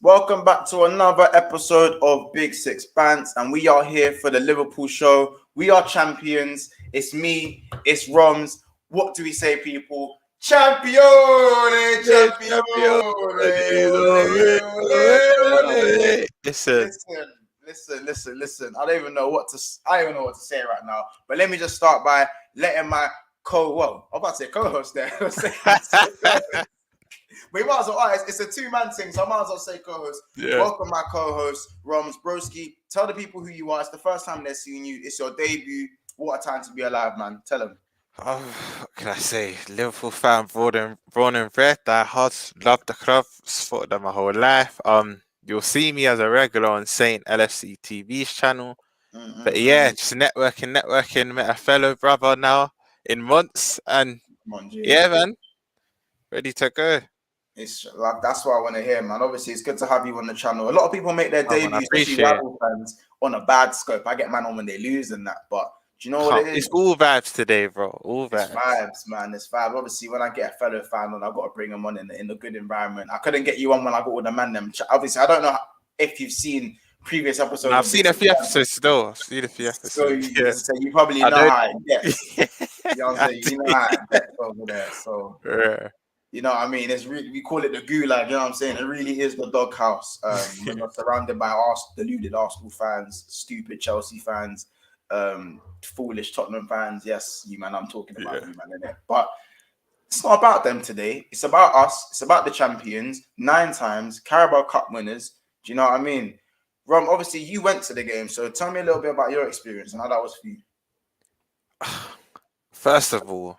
Welcome back to another episode of Big Six Bants, and we are here for the Liverpool show. We are champions. It's me, it's Roms. What do we say, people? Champione, champione. Listen. I don't even know what to say right now. But let me just start by letting my I'm about to say co-host there. We might as well. It's a two-man thing, so I might as well say co-host. Yeah. Welcome, my co-host, Roms Broski. Tell the people who you are. It's the first time they're seeing you. It's your debut. What a time to be alive, man. Tell them. What can I say? Liverpool fan, born and bred. Die hard. Love the club. Supported them my whole life. You'll see me as a regular on Saint LFC TV's channel. But yeah, just networking. Met a fellow brother now in months, and yeah, man, ready to go. It's like that's what I want to hear, man. Obviously, it's good to have you on the channel. A lot of people make their debuts, especially rival fans, on a bad scope. I get man on when they lose and that, but do you know what it is? It's all vibes today, bro. All vibes. It's vibes, man. It's vibes. Obviously, when I get a fellow fan on, I've got to bring them on in a good environment. I couldn't get you on when I got all the man them. Obviously, I don't know if you've seen previous episodes. I've seen a few episodes still. I've seen a few episodes. So you probably know how it gets. You know what I'm saying? You know how it gets over there. So yeah. You know what I mean? It's really, we call it the gulag, you know what I'm saying? It really is the doghouse. When you're surrounded by deluded Arsenal fans, stupid Chelsea fans, foolish Tottenham fans. Yes, you man, I'm talking about you, man, innit? But it's not about them today. It's about us. It's about the champions, 9 times, Carabao Cup winners. Do you know what I mean? Rom, obviously you went to the game, so tell me a little bit about your experience and how that was for you. First of all,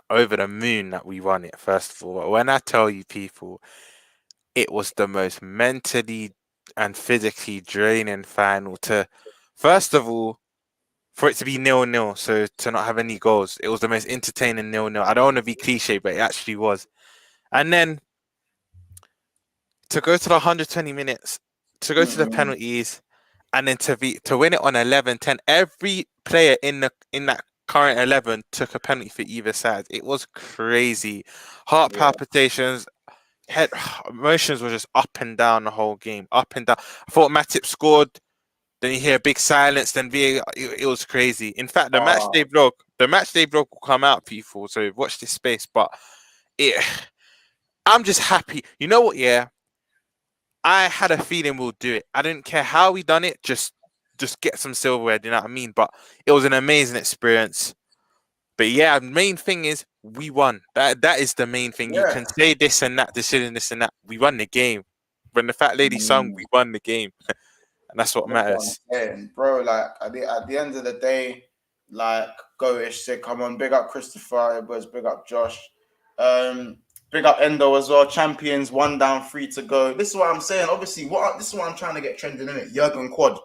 over the moon that we won it. First of all, when I tell you people, it was the most mentally and physically draining final to, first of all, for it to be 0-0, so to not have any goals. It was the most entertaining 0-0. I don't want to be cliche, but it actually was. And then to go to the 120 minutes, to go to the penalties, and then to win it on 11-10. Every player in that current 11 took a penalty for either side. It was crazy. Heart palpitations, head emotions were just up and down the whole game. Up and down. I thought Matip scored. Then you hear a big silence. Then it was crazy. In fact, the match day vlog will come out, people. So watch this space. But I'm just happy. You know what? Yeah, I had a feeling we'll do it. I didn't care how we done it. Just get some silverware, do you know what I mean? But it was an amazing experience. But yeah, the main thing is we won. That is the main thing. Yeah. You can say this and that, this and this and that. We won the game. When the fat lady sung, we won the game. And that's what matters. Bro, like at the end of the day, like Goish said, come on, big up Christopher, it was big up Josh. Big up Endo as well. Champions, 1 down, 3 to go. This is what I'm saying. Obviously, this is what I'm trying to get trending in it. Jurgen Quad.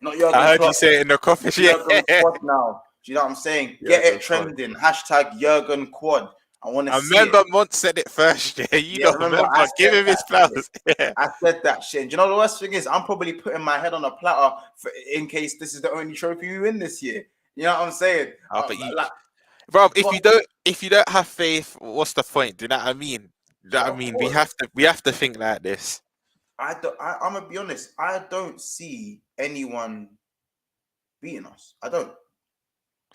Not Jurgen I heard you say it in the coffee shop. Quad now. Do you know what I'm saying? Get it trending. Hashtag Jurgen Quad. I want to see it. I remember Mont said it first. Yeah, you don't remember. Give him his flowers. I said that shit. And do you know the worst thing is? I'm probably putting my head on a platter in case this is the only trophy we win this year. You know what I'm saying? Bro, if you don't have faith, what's the point? Do you know what I mean? We have to think like this. I'm gonna be honest. I don't see anyone beating us. I don't.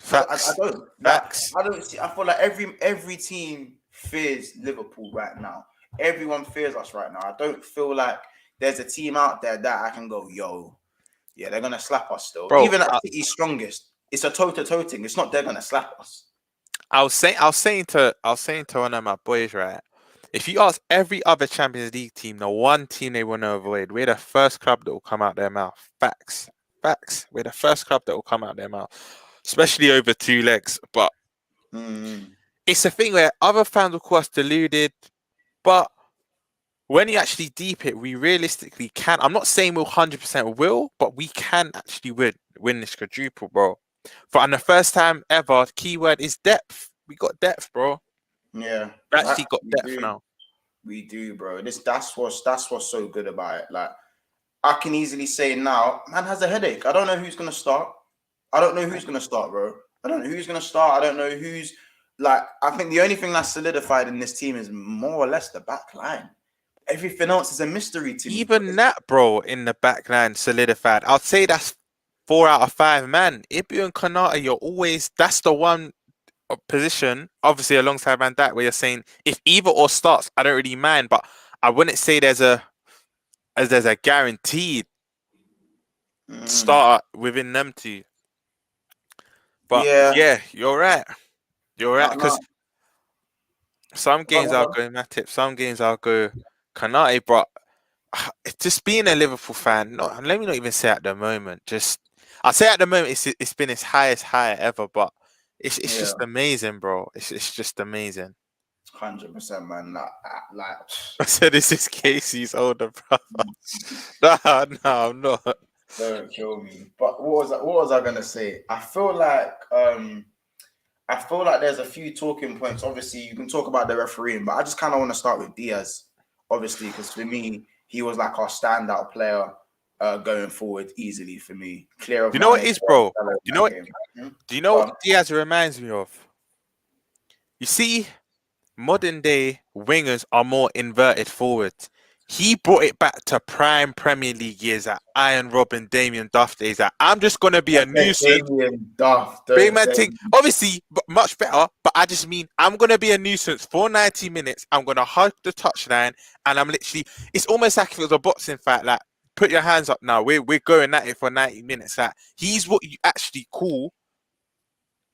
Facts. I don't. Facts. I don't see. I feel like every team fears Liverpool right now. Everyone fears us right now. I don't feel like there's a team out there that I can go, yo, yeah, they're gonna slap us still. Bro, even at City's strongest, it's a toe-to-toe thing. It's not they're gonna slap us. I was saying to one of my boys, right? If you ask every other Champions League team, the one team they want to avoid, we're the first club that will come out their mouth. Facts. We're the first club that will come out their mouth, especially over 2 legs. But it's a thing where other fans will call us deluded, but when you actually deep it, we realistically can. I'm not saying we'll 100% will, but we can actually win this quadruple, bro. For the first time ever, the keyword is depth. We got depth, bro. Yeah, we actually got depth now. We do, bro. That's what's so good about it. Like, I can easily say now, man has a headache. I don't know who's gonna start. Bro. I don't know who's gonna start. I don't know who's like. I think the only thing that's solidified in this team is more or less the back line. everything else is a mystery to me. Even that, bro, in the back line solidified. I'd say that's 4 out of 5, man. Ibu and Konate, you're always, that's the one position, obviously alongside Van Dijk, where you're saying if either or starts, I don't really mind, but I wouldn't say there's a guaranteed starter within them two. But yeah, you're right. You're right, because some games I'll go Matip, some games I'll go Konate, but just being a Liverpool fan, let me not even say at the moment. I'll say at the moment it's been its highest high ever, but it's just amazing, bro. It's just amazing. 100%, man. Like I said, this is Casey's older brother. No, I'm not. Don't kill me. But what was I gonna say? I feel like there's a few talking points. Obviously, you can talk about the refereeing, but I just kind of want to start with Diaz, obviously, because for me, he was like our standout player going forward easily for me. Clear of you know what it is, bro? Do you know what Diaz reminds me of? You see, modern day wingers are more inverted forwards. He brought it back to prime Premier League years at Iron Robin, Damien Duff days. I'm just gonna be a nuisance. Damien Duff, obviously much better, but I just mean I'm gonna be a nuisance for 90 minutes. I'm gonna hug the touchline, and I'm literally. It's almost like if it was a boxing fight. Like, put your hands up now. We're going at it for 90 minutes. Like, he's what you actually call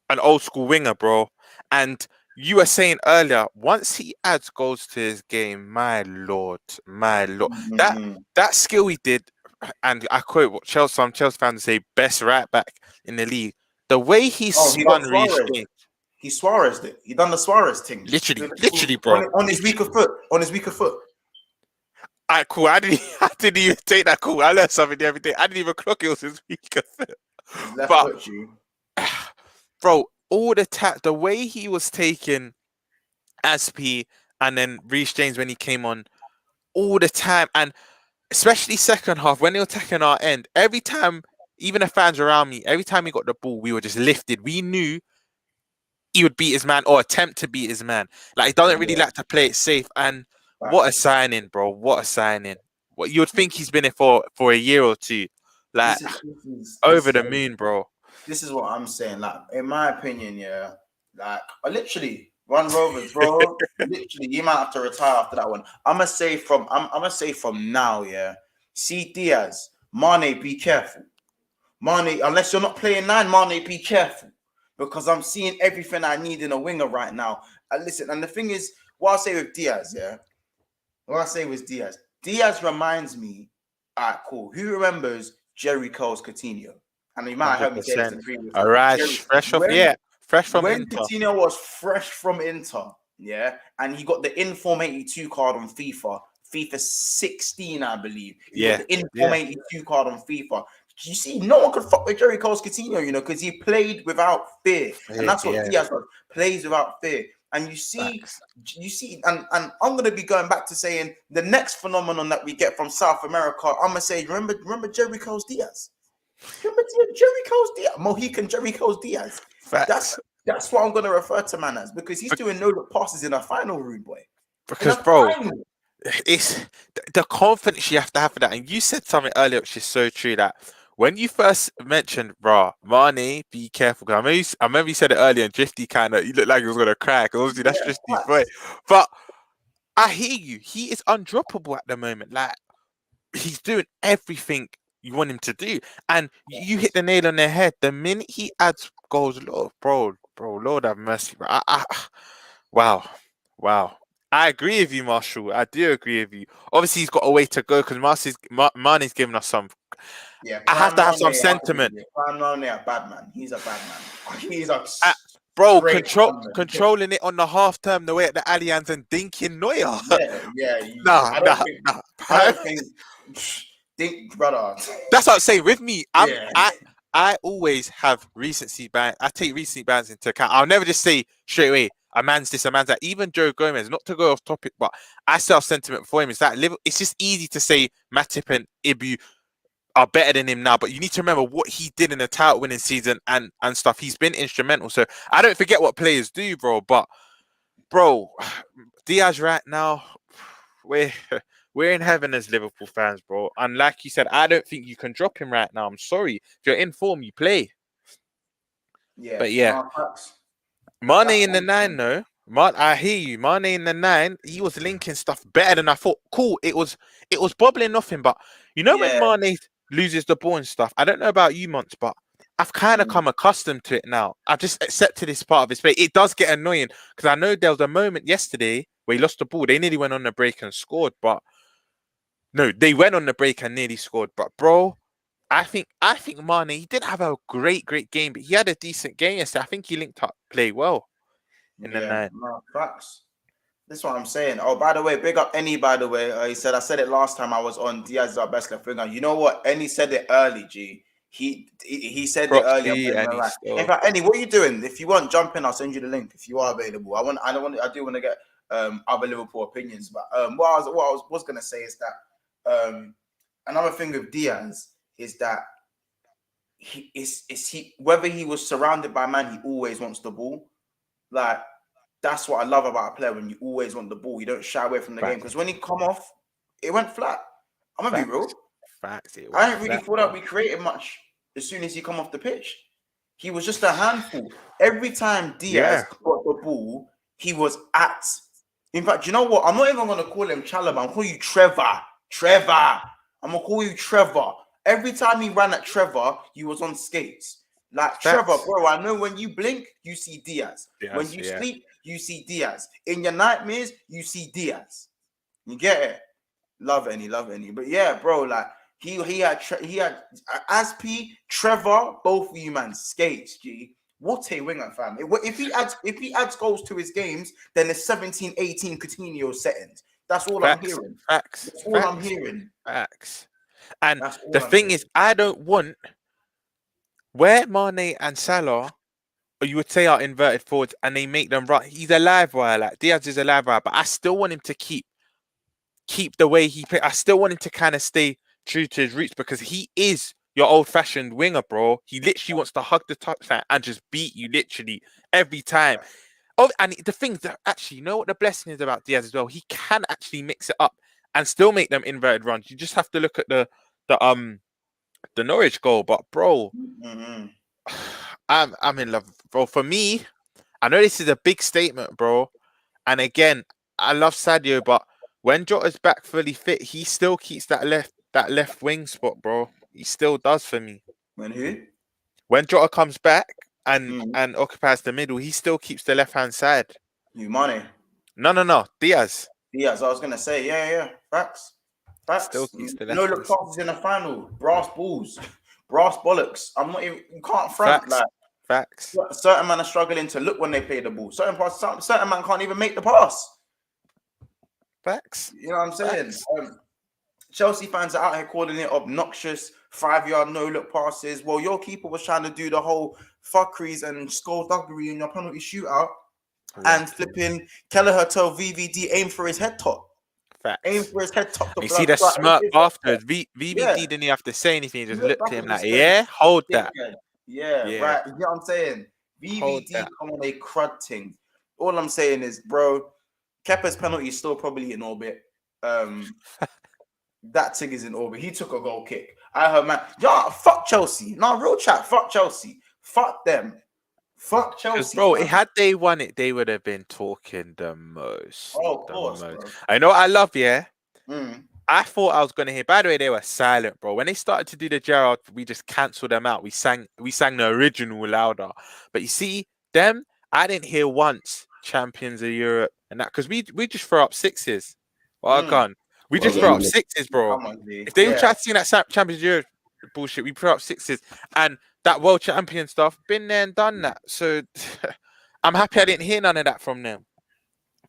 an old school winger, bro. And you were saying earlier, once he adds goals to his game, my lord, that skill he did, and I quote what some Chelsea fans say, best right back in the league. The way he spun Reece James. He Suarez'd it. He done the Suarez thing. Literally, bro. On his weaker foot. Alright, cool. I didn't even take that call. I learned something every day. I didn't even clock it was his weaker foot. Left foot, bro, all the way he was taking Aspi and then Reece James when he came on, all the time, and especially second half when they were attacking our end, every time, even the fans around me, every time he got the ball, we were just lifted. We knew he would beat his man or attempt to beat his man. Like, he doesn't really like to play it safe. And what a signing, bro! What a signing! What you would think he's been here for a year or two, like over the moon, bro. This is what I'm saying. Like, in my opinion, like, literally, Ron Rovers, bro. Literally, you might have to retire after that one. I'm gonna say from now, See Diaz, Mane, be careful. Mane, unless you're not playing 9, Mane, be careful, because I'm seeing everything I need in a winger right now. Listen, and the thing is, what I say with Diaz, Diaz reminds me. Alright, cool. Who remembers Jerry Cole's Coutinho? And you might have heard me say this in previous. All right, fresh from Inter. When Coutinho was fresh from Inter, and he got the Inform 82 card on FIFA 16, I believe. He got the Inform 82 card on FIFA. You see, no one could fuck with Jerry Cole's Coutinho, because he played without fear. And that's what Diaz does, plays without fear. And you see, and I'm gonna be going back to saying the next phenomenon that we get from South America. I'm gonna say, remember Jerry Cole's Diaz. Remember Jerry Cole's Diaz, Mohican Jerry Cole's Diaz. Facts. That's what I'm gonna refer to man as, because he's doing no passes in a final, rude boy. Because, bro, it's the confidence you have to have for that. And you said something earlier which is so true, that when you first mentioned, bro, Mane, be careful. I remember you said it earlier, and Drifty you looked like he was gonna cry, because obviously that's Drifty's boy. But I hear you. He is undroppable at the moment. Like, he's doing everything you want him to do, and you hit the nail on the head. The minute he adds goals, Lord, bro, Lord have mercy, bro. Wow. I agree with you, Marshall. I do agree with you. Obviously, he's got a way to go, because Mane's given us some. I have to have some sentiment. I'm not only a bad man. He's a bad man. He's a bro, controlling it on the half term, the way at the Allianz and dinking Neuer. Nah. I don't think, brother. That's what I'm saying. With me, I always have recency bias. I take recency bias into account. I'll never just say straight away, a man's this, a man's that. Even Joe Gomez, not to go off topic, but I still have sentiment for him. It's just easy to say Matip and Ibu are better than him now, but you need to remember what he did in the title winning season and stuff. He's been instrumental. So I don't forget what players do, bro. But, bro, Diaz right now, we're we're in heaven as Liverpool fans, bro. And like you said, I don't think you can drop him right now. I'm sorry. If you're in form, you play. Yeah. But yeah. Mane in the 9, though. I hear you. Mane in the 9, he was linking stuff better than I thought. Cool. It was bobbling off him, but you know when Mane loses the ball and stuff, I don't know about you, Monts, but I've kind of come accustomed to it now. I just accepted this part of his play. It does get annoying because I know there was a moment yesterday where he lost the ball. They nearly went on the break and scored, but no, they went on the break and nearly scored. But bro, I think Mane, he didn't have a great game, but he had a decent game yesterday. I think he linked up play well in the 9. No, facts. That's what I'm saying. Oh, by the way, big up Any, by the way. He said, I said it last time I was on Diaz is our best left winger. You know what? Any said it early, G. He said it early. In fact, Any, what are you doing? If you want, jump in. I'll send you the link if you are available. I do want to get other Liverpool opinions. But what I was gonna say is that another thing with Diaz is that whether he was surrounded by man, he always wants the ball. Like, that's what I love about a player, when you always want the ball. You don't shy away from the game. Because when he come off, it went flat. I'm going to be real. Facts. I didn't really feel like we created much as soon as he come off the pitch. He was just a handful. Every time Diaz got the ball, he was at. In fact, you know what? I'm not even going to call him Chalobah. I'm going to call you Trevor. I'm going to call you Trevor. Every time he ran at Trevor, he was on skates. Like, Trevor, bro, I know when you blink, you see Diaz. When you sleep, you see Diaz. In your nightmares, you see Diaz. You get it? Love Any. But yeah, bro, like, he had Aspi, Trevor, both of you, man, skates, G. What a winger, fam. If he adds goals to his games, then it's 17, 18 Coutinho settings. That's all I'm hearing. Facts. That's all I'm hearing. Facts. And the thing is, I don't want where Mane and Salah, or you would say, are inverted forwards, and they make them run. He's a live wire, like Diaz is a live wire, but I still want him to keep the way he plays. I still want him to kind of stay true to his roots, because he is your old-fashioned winger, bro. He literally wants to hug the touchline and just beat you literally every time. Oh, and the thing that actually, you know what the blessing is about Diaz as well? He can actually mix it up and still make them inverted runs. You just have to look at the Norwich goal. But bro, I'm in love, bro. For me, I know this is a big statement, bro. And again, I love Sadio, but when Jota's back fully fit, he still keeps that left wing spot, bro. He still does for me. When Jota comes back and occupies the middle, he still keeps the left-hand side. You Mane? No. Diaz. I was gonna say, yeah. Facts. Still keeps the no look passes in the final. Brass balls. Brass bollocks. I'm not even. You can't front. Facts. Facts. Certain men are struggling to look when they play the ball. Certain man can't even make the pass. Facts. You know what I'm saying? Chelsea fans are out here calling it obnoxious 5-yard no-look passes. Well, your keeper was trying to do the whole fuckeries and skullduggery in your penalty shootout, and flipping Kelleher told VVD aim for his head top. Facts. Aim for his head top. You see the smirk afterwards. VVD didn't have to say anything. He just looked at him like, hold that. Yeah, right. You know what I'm saying? VVD come on a crud thing. All I'm saying is, bro, Kepa's penalty is still probably in orbit. That thing is in orbit. He took a goal kick. I heard, man, fuck Chelsea. No, real chat. Fuck Chelsea. Fuck them. Fuck Chelsea. Bro, had they won it, they would have been talking the most. Oh, of course. Bro. I know what I love, I thought I was going to hear. By the way, they were silent, bro. When they started to do the Gerrard, we just cancelled them out. We sang the original louder. But you see, them, I didn't hear once champions of Europe and that, because we just throw up sixes. Well, gone. We just throw up sixes, bro. If they were trying to sing that Champions of Europe bullshit, we throw up sixes. And that world champion stuff, been there and done that. So I'm happy I didn't hear none of that from them.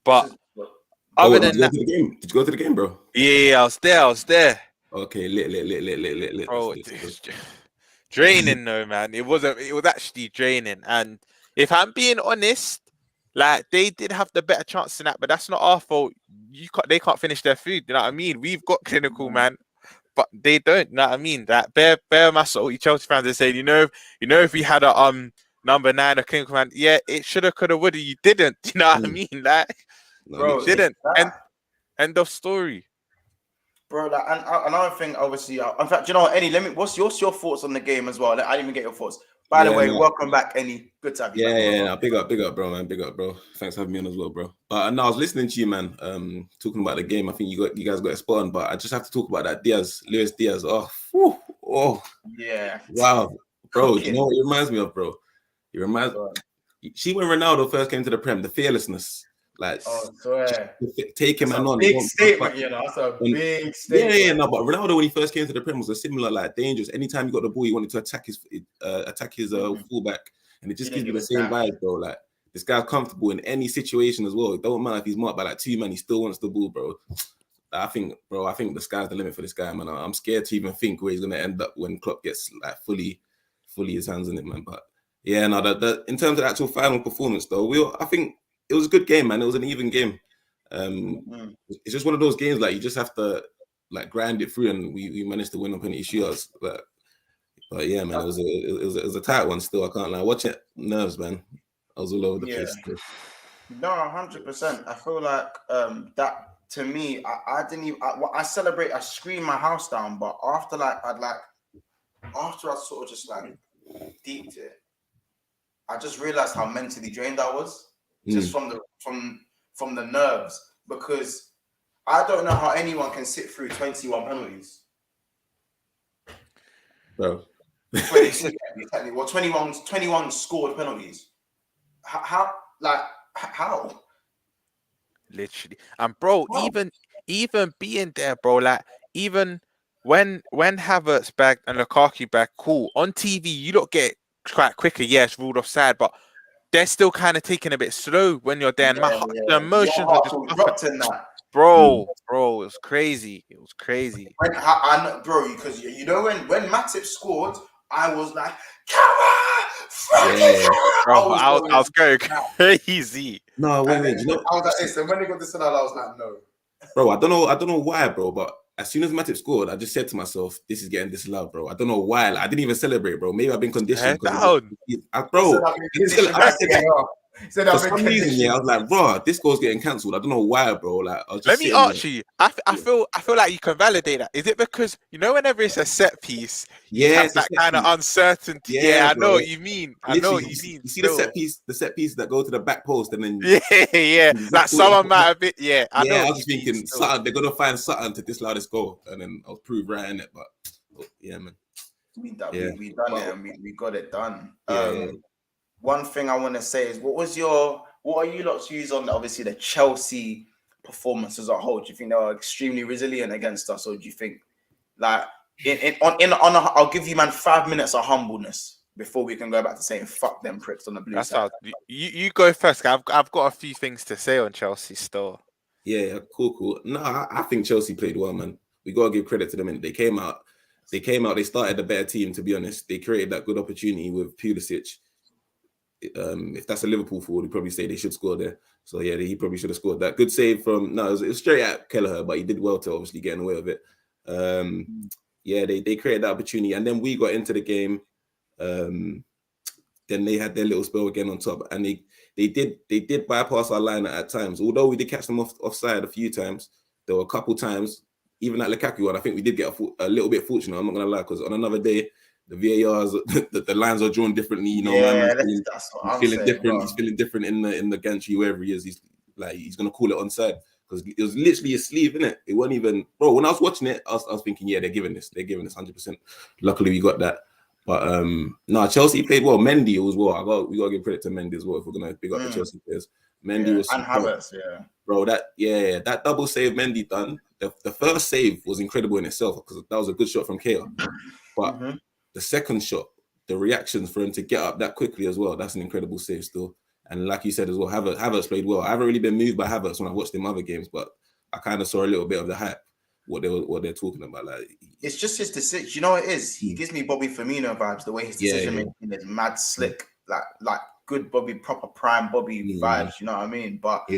But other than that, did you go to the game, bro? Yeah, I was there. Okay, lit. Bro, draining though, man. It was actually draining. And if I'm being honest, like, they did have the better chance than that, but that's not our fault. They can't finish their food. You know what I mean? We've got clinical, man, but they don't. You know what I mean? That bare muscle. You Chelsea fans are saying, you know, if we had a number 9, a clinical man, yeah, it shoulda, coulda, woulda. You didn't. You know what I mean? Like, bro, you didn't. End of story. bro. Like, and another thing, obviously, in fact, you know what, Eddie? What's your thoughts on the game as well? I didn't even get your thoughts. By the way, welcome back, Eddie. Good to have you back. Yeah. Big up, bro, man. Big up, bro. Thanks for having me on as well, bro. But no, I was listening to you, man. Talking about the game. I think you guys got a spot on, but I just have to talk about that Luis Diaz. Oh, yeah. Wow, bro. You know what it reminds me of, bro? It reminds. See, when Ronaldo first came to the Prem, the fearlessness, like, take him on. Big statement, you know. That's a big statement. Yeah. No, but Ronaldo, when he first came to the Prem, was a similar, like, dangerous. Anytime he got the ball, he wanted to attack his fullback, and it just gives you the same vibe, bro. Like, this guy's comfortable in any situation as well. It don't matter if he's marked by like 2 men, he still wants the ball, bro. I think the sky's the limit for this guy, man. I'm scared to even think where he's gonna end up when Klopp gets like fully his hands on it, man. But yeah, no, in terms of the actual final performance, though, I think it was a good game, man. It was an even game. It's just one of those games, like, you just have to like grind it through, and we managed to win on penalty shootouts. But yeah, man, it was a tight one still. I can't lie. Watch it, nerves, man. I was all over the place. No, 100%. I feel like that. To me, I didn't even. I celebrate. I screamed my house down, but after after I sort of just like deeped it, I just realized how mentally drained I was, just from the nerves, because I don't know how anyone can sit through 21 penalties. Bro, 21 scored penalties. How? Literally. And bro, even being there, bro, like, even when Havertz back and Lukaku back, cool. On TV, you don't get quite quicker. Yes, ruled offside, but they're still kind of taking a bit slow when you're there. And the emotions are just dropped in that. Bro, it was crazy. It was crazy. Bro, because you know when Matip scored, I was like, come on, bro, I was going crazy. No, wait. You know, I was like, hey, so when they got this, I was like, no. Bro, I don't know why, bro, but as soon as Matip scored, I just said to myself, this is getting disallowed, bro. I don't know why. Like, I didn't even celebrate, bro. Maybe I've been conditioned. For some reason, I was like, bro, this goal's getting cancelled. I don't know why, bro. Like, I was just Let me ask you. I feel like you can validate that. Is it because, you know, whenever it's a set piece, you have that kind of uncertainty? Yeah, I know what you mean. I know what you mean. You see the set piece that go to the back post, and then like someone might have been. Yeah, I know. I was thinking something. They're gonna find something to disallow this goal, and then I'll prove right in it. But yeah, man, we done it, and we got it done. One thing I want to say is, what are you lot's views on obviously the Chelsea performance as a whole? Do you think they were extremely resilient against us, or do you think, like, I'll give you, man, 5 minutes of humbleness before we can go back to saying fuck them pricks on the blue side? You go first. I've got a few things to say on Chelsea still. Yeah, cool. No, I think Chelsea played well, man. We gotta give credit to them. And they came out. They started a better team, to be honest. They created that good opportunity with Pulisic. If that's a Liverpool forward, he'd probably say they should score there. So yeah, he probably should have scored that. Good save from it was straight at Kelleher, but he did well to obviously getting away with it. They created that opportunity, and then we got into the game. Then they had their little spell again on top, and they did bypass our line at times. Although we did catch them offside a few times, there were a couple times, even at Lukaku one, I think we did get a little bit fortunate. I'm not gonna lie, because on another day, the VARs, the lines are drawn differently. You know, he's feeling different. He's feeling different in the gantry, wherever he is. He's gonna call it onside, because it was literally a sleeve, innit? It wasn't even, bro. When I was watching it, I was thinking, yeah, they're giving this 100%. Luckily, we got that. But no, Chelsea played well. Mendy was well. We gotta give credit to Mendy as well if we're gonna pick up the Chelsea players. Mendy was, and Havertz, bro. That double save Mendy done. The first save was incredible in itself, because that was a good shot from Kea. But the second shot, the reactions for him to get up that quickly as well, that's an incredible save still. And like you said as well, Havertz played well. I haven't really been moved by Havertz when I watched him other games, but I kind of saw a little bit of the hype, what they're talking about. Like, it's just his decision. You know what it is? He gives me Bobby Firmino vibes, the way his decision making is mad slick, like good Bobby, proper prime Bobby vibes. You know what I mean? But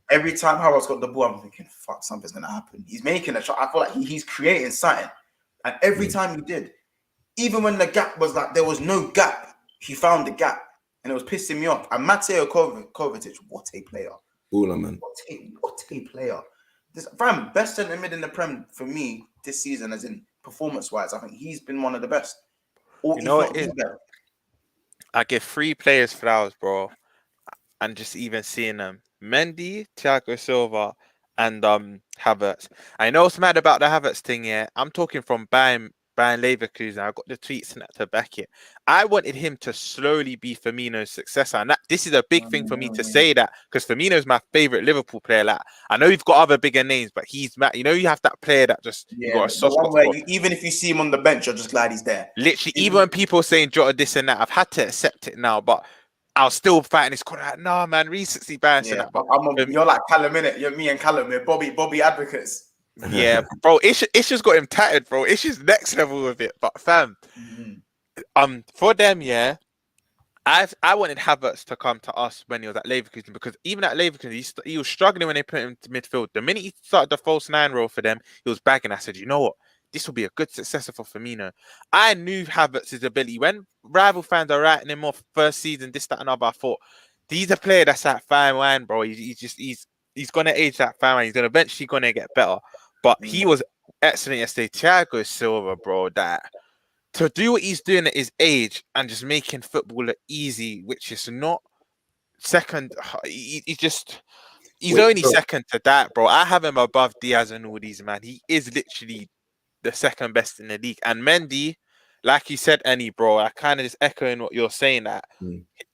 every time Havertz got the ball, I'm thinking, fuck, something's gonna happen. He's making a shot. I feel like he's creating something, and every time he did. Even when the gap was like, there was no gap, he found the gap, and it was pissing me off. And Mateo Kovacic, what a player. Baller, man. What a player. Best centre mid in the Prem for me this season, as in performance-wise. I think he's been one of the best. Or You know what it is? I give 3 players flowers, bro. And just even seeing them. Mendy, Thiago Silva, and Havertz. I know it's mad about the Havertz thing, yeah. I'm talking from Bayern Leverkusen. I got the tweets and that to back it. I wanted him to slowly be Firmino's successor. And this is a big thing for me to say that, because Firmino's my favourite Liverpool player. Like, I know you've got other bigger names, but he's mad. You know, you have that player that just you got a soft spot for. Even if you see him on the bench, you're just glad he's there. Literally, even when people saying Jota this and that, I've had to accept it now, but I was still fighting this corner. Like, no, man, recency bias and that. But you're like Callum, innit? You're me and Callum. We're Bobby advocates. Yeah, bro. It's just got him tattered, bro. It's just next level with it. But fam, for them, yeah, I wanted Havertz to come to us when he was at Leverkusen, because even at Leverkusen, he was struggling when they put him to midfield. The minute he started the false 9 role for them, he was bagging. I said, you know what? This will be a good successor for Firmino. I knew Havertz's ability. When rival fans are writing him off first season, this, that, and other, I thought, he's a player that's that fine wine, bro. He's gonna age that fine wine. He's gonna eventually gonna get better. But he was excellent yesterday. Thiago Silva, bro, that to do what he's doing at his age and just making football look easy, which is not second. He's only second to that, bro. I have him above Diaz and all these, man. He is literally the second best in the league. And Mendy, like you said, Annie, bro, I kind of just echoing what you're saying, that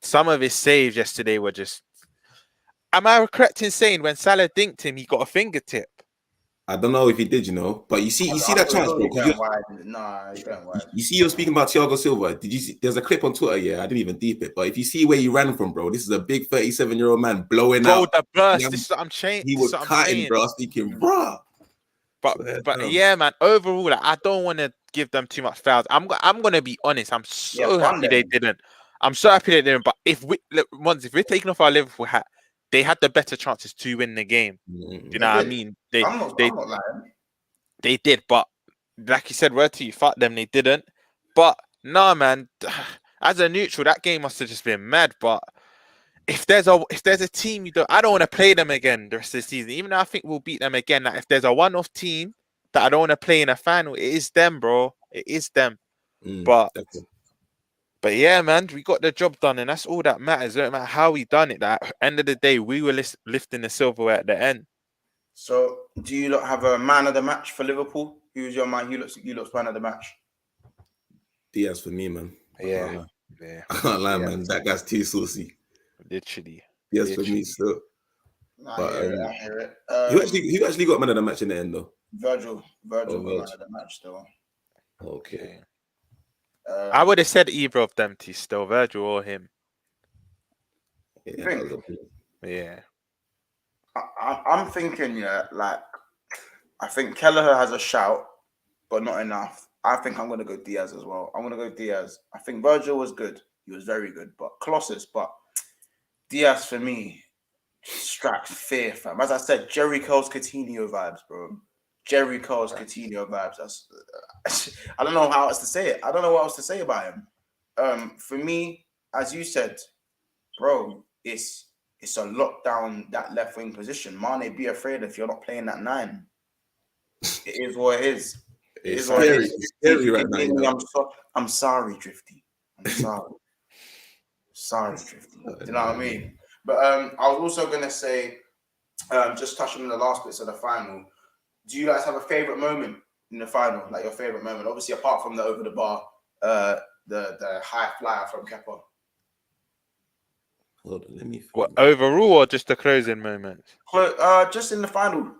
some of his saves yesterday were just... Am I correct in saying when Salah dinked him, he got a fingertip? I don't know if he did, you know, but you see that chance, bro. You see, you're speaking about Thiago Silva. Did you see? There's a clip on Twitter. Yeah, I didn't even deep it, but if you see where he ran from, bro, this is a big 37-year-old man blowing out. Bro, the burst. This is what I'm saying. He was cutting, bro. I was thinking, bro. But yeah, man. Overall, like, I don't want to give them too much fouls. I'm gonna be honest. I'm so happy they didn't. I'm so happy they didn't. But if we're taking off our Liverpool hat, they had the better chances to win the game. Do you know what I mean? I'm not lying. They did, but like you said, word to you, fuck them, they didn't. But nah, man, as a neutral, that game must have just been mad. But if there's a team I don't want to play them again the rest of the season, even though I think we'll beat them again. Like, if there's a one-off team that I don't want to play in a final, it is them, bro. It is them. But yeah, man, we got the job done, and that's all that matters. It don't matter how we done it. At the end of the day, we were lifting the silverware at the end. So, do you not have a man of the match for Liverpool? Who's your man? You looks man of the match. Diaz for me, man. Yeah. I can't lie, man. That guy's too saucy. Literally. Diaz for me still. I hear it. Who actually got man of the match in the end, though? Virgil got man of the match, though. Okay. I would have said either of them to still, Virgil or him. Yeah. I'm thinking, like, I think Kelleher has a shout, but not enough. I think I'm going to go Diaz as well. I'm going to go Diaz. I think Virgil was good. He was very good, but Colossus. But Diaz, for me, strikes fear, fam. As I said, Jerry Cole's Coutinho vibes, bro. Jerry Cole's Coutinho vibes. I don't know how else to say it. I don't know what else to say about him. For me, as you said, bro, it's a lockdown, that left wing position. Mane, be afraid if you're not playing that 9. It is what it is. It's scary. It's scary right now. I'm sorry, Drifty. I'm sorry. Sorry, Drifty. Do you know what I mean? But I was also going to say, just touching on the last bits of the final, do you guys have a favourite moment in the final? Like your favourite moment? Obviously, apart from the over the bar, the high flyer from Kepa. Hold on, let me. What, overall or just the closing moments? Just in the final,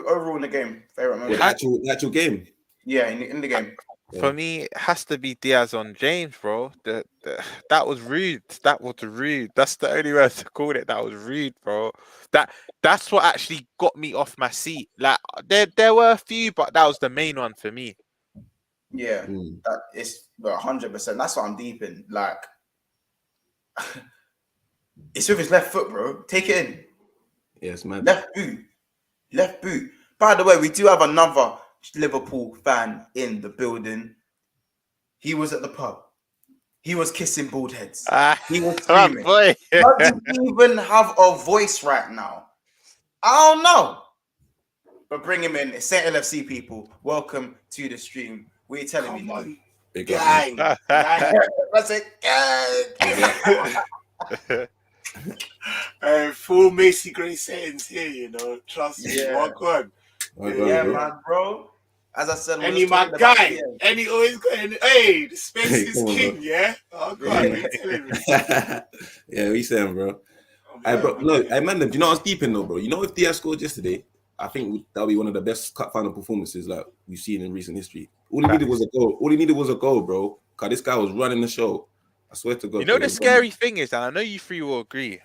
overall in the game. Favourite moment? The actual game? Yeah, in the game. For me, it has to be Diaz on James, bro. That was rude. That was rude. That's the only word to call it. That was rude, bro. That's what actually got me off my seat. Like there were a few, but that was the main one for me. Yeah, that is 100%. That's what I'm deep in. Like, it's with his left foot, bro. Take it in. Yes, man. Left boot. By the way, we do have another Liverpool fan in the building. He was at the pub. He was kissing bald heads. He was screaming. Doesn't even have a voice right now. I don't know. but bring him in. St. LFC people, welcome to the stream. What are you telling me, man? Gang. That's it. Full Macy Gray settings here, you know. Trust me. Walk on. Yeah, man, bro. As I said, any my guy, any always going. Hey, the space is king, on, yeah. Oh God, you telling me? Yeah, we saying, bro. Bro, look, man, do you know what I was deep in though, bro? You know, if Diaz scored yesterday, I think that'll be one of the best cup final performances like we've seen in recent history. All he needed was a goal. All he needed was a goal, bro. Cause this guy was running the show. I swear to God. You know the scary thing is, and I know you three will agree.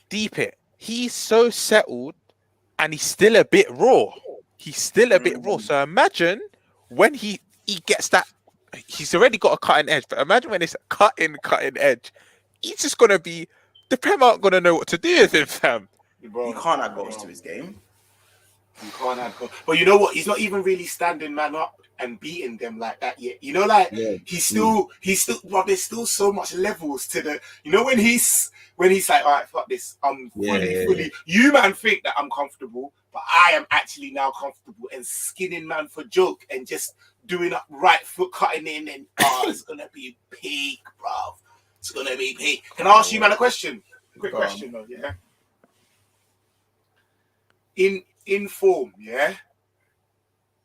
Deep it. He's so settled, and he's still a bit raw. He's still a bit raw. So imagine when he gets that, he's already got a cutting edge. But imagine when it's a cutting edge, he's just gonna be the Prem aren't gonna know what to do with him, fam. Bro, he can't add goals to his game. He can't add goals. But you know what? He's not even really standing man up and beating them like that yet. You know, like he's still. Bro, there's still so much levels to the. You know when he's like, all right, fuck this. I'm fully. You man think that I'm comfortable. But I am actually now comfortable and skinning man for joke and just doing up right foot cutting in and it's gonna be peak, bruv. It's gonna be peak. Can I ask you man a question? Quick question though, yeah. In form, yeah.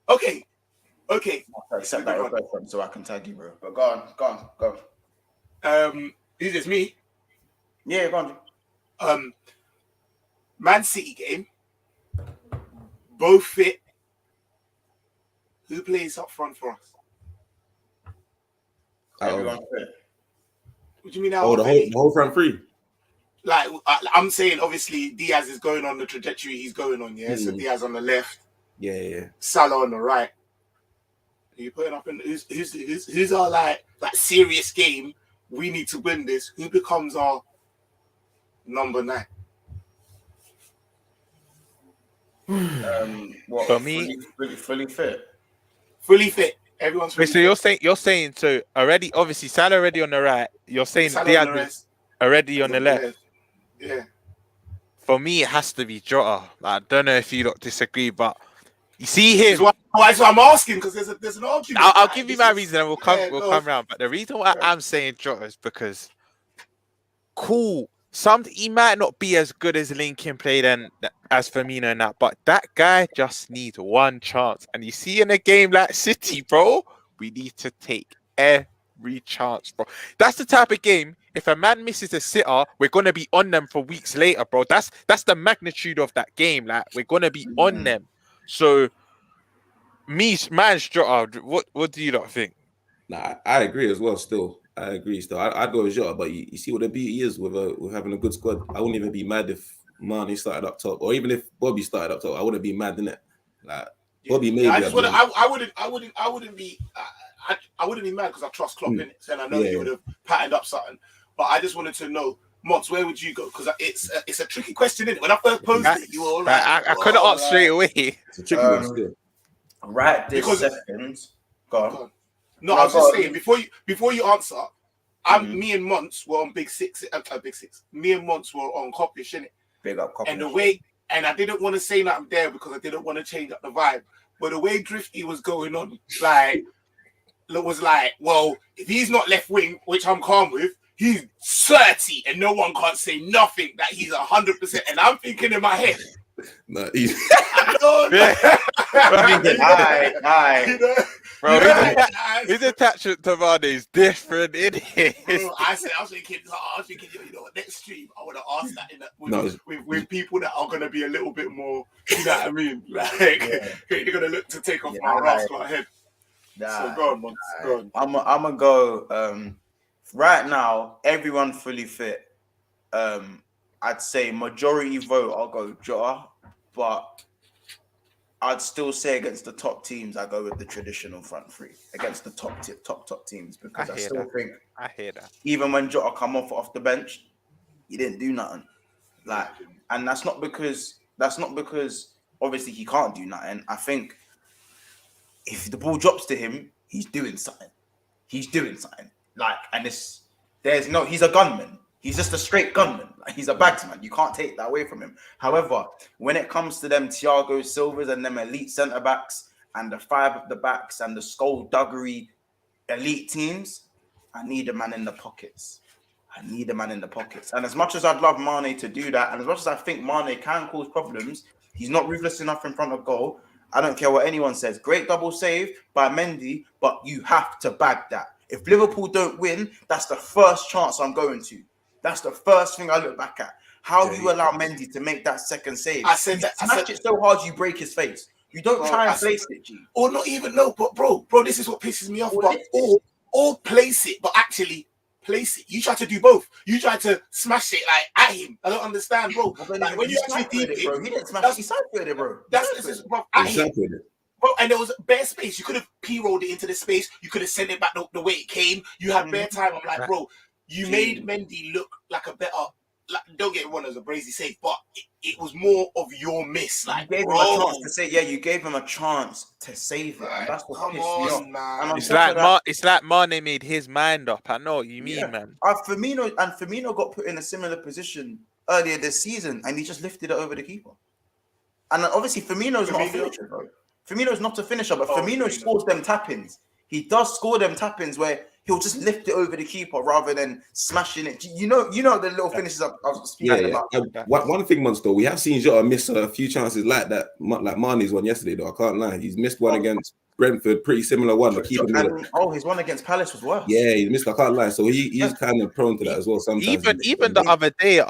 Okay. Accept that request so I can tag you, bro. But go on. Is this me? Yeah, go on. Man City game. Both fit. Who plays up front for us? Everyone fit. What do you mean? The whole front three. Like I'm saying, obviously Diaz is going on the trajectory he's going on. Yeah, so Diaz on the left. Yeah. Salah on the right. Are you putting up in who's our like serious game? We need to win this. Who becomes our number 9? What, for me, fully fit. Fully fit. Everyone's fully so fit. you're saying so already. Obviously, Salah already on the right. You're saying Diaz is already on the left. Yeah. For me, it has to be Jota. I don't know if you don't disagree, but you see him. That's why I'm asking because there's an argument. I'll give you my reason, and we'll come round. But the reason why I'm saying Jota is because he might not be as good as Lincoln played and as Firmino and that, but that guy just needs one chance. And you see in a game like City, bro, we need to take every chance, bro. That's the type of game. If a man misses a sitter, we're gonna be on them for weeks later, bro. That's the magnitude of that game. Like we're gonna be on them. So, man's Jota. What do you not think? Nah, I agree as well. Still, I agree. Still, I'd go with Jota, but you see what the beauty is with having a good squad. I wouldn't even be mad if Mane started up top, or even if Bobby started up top. I wouldn't be mad, innit? Like Bobby maybe. I wouldn't be mad because I trust Klopp in it, and I know he would have patterned up something. But I just wanted to know, Mots, where would you go? Because it's a tricky question, isn't it? When I first posed it, you were all like, I couldn't answer straight away. It's a tricky one still. Right this second. Go on. No, I was just saying before you answer, me and Monts were on Big Six. Me and Monts were on Coppish, innit? Big up Coppish. And I didn't want to say nothing there because I didn't want to change up the vibe. But the way Drifty was going on, was like, well, if he's not left wing, which I'm calm with, he's 30 and no one can't say nothing that he's 100%. And I'm thinking in my head, no, he's Bro, his attachment to Mane is different, isn't it? I was thinking, you know what, next stream, I want to ask that with people that are going to be a little bit more, you know what I mean? Like, they're going to look to take off my rascal head. So go on, Monks. Go on. I'm going to go, right now, everyone fully fit. I'd say majority vote, I'll go Jota, but I'd still say against the top teams, I go with the traditional front three against the top teams because I still think I hear that. Even when Jota come off the bench, he didn't do nothing. Like, and that's not because obviously he can't do nothing. I think if the ball drops to him, he's doing something. Like, and he's a gunman. He's just a straight gunman. Like, he's a bagsman. You can't take that away from him. However, when it comes to them Thiago Silvas and them elite centre backs and the 5 at the backs and the skullduggery elite teams, I need a man in the pockets. And as much as I'd love Mane to do that, and as much as I think Mane can cause problems, he's not ruthless enough in front of goal. I don't care what anyone says. Great double save by Mendy, but you have to bag that. If Liverpool don't win, that's the first chance I'm going to. That's the first thing I look back at. How do you allow Mendy to make that second save? I said that. I said it so hard you break his face. You don't try and place it, G. Or not even, no, but bro, this is what pisses me off. Or place it, but actually place it. You try to do both. You try to smash it like at him. I don't understand, bro. Like, when you actually deep it, bro, he didn't smash it. He sided it, bro. Bro, at him. Bro, and there was bare space. You could have P-rolled it into the space. You could have sent it back the way it came. You had bare time. I'm like, bro, you made Mendy look like a better. Like, don't get it wrong, as a brazy save, but it was more of your miss. Like, you gave him a chance to say, you gave him a chance to save it. And that's what pissed me off. Man. It's like Mane made his mind up. I know what you mean, man. Firmino got put in a similar position earlier this season, and he just lifted it over the keeper. And obviously, Firmino's not a finisher, bro. Firmino's not a finisher, but Firmino scores them tap-ins. He does score them tap-ins where he'll just lift it over the keeper rather than smashing it. You know the little finishes I was speaking about. One thing, Monster, we have seen Jota miss a few chances like that, like Mane's one yesterday, though. I can't lie. He's missed one against Brentford, pretty similar one. His one against Palace was worse. Yeah, he missed, I can't lie. So he's kind of prone to that as well sometimes. Even the other day,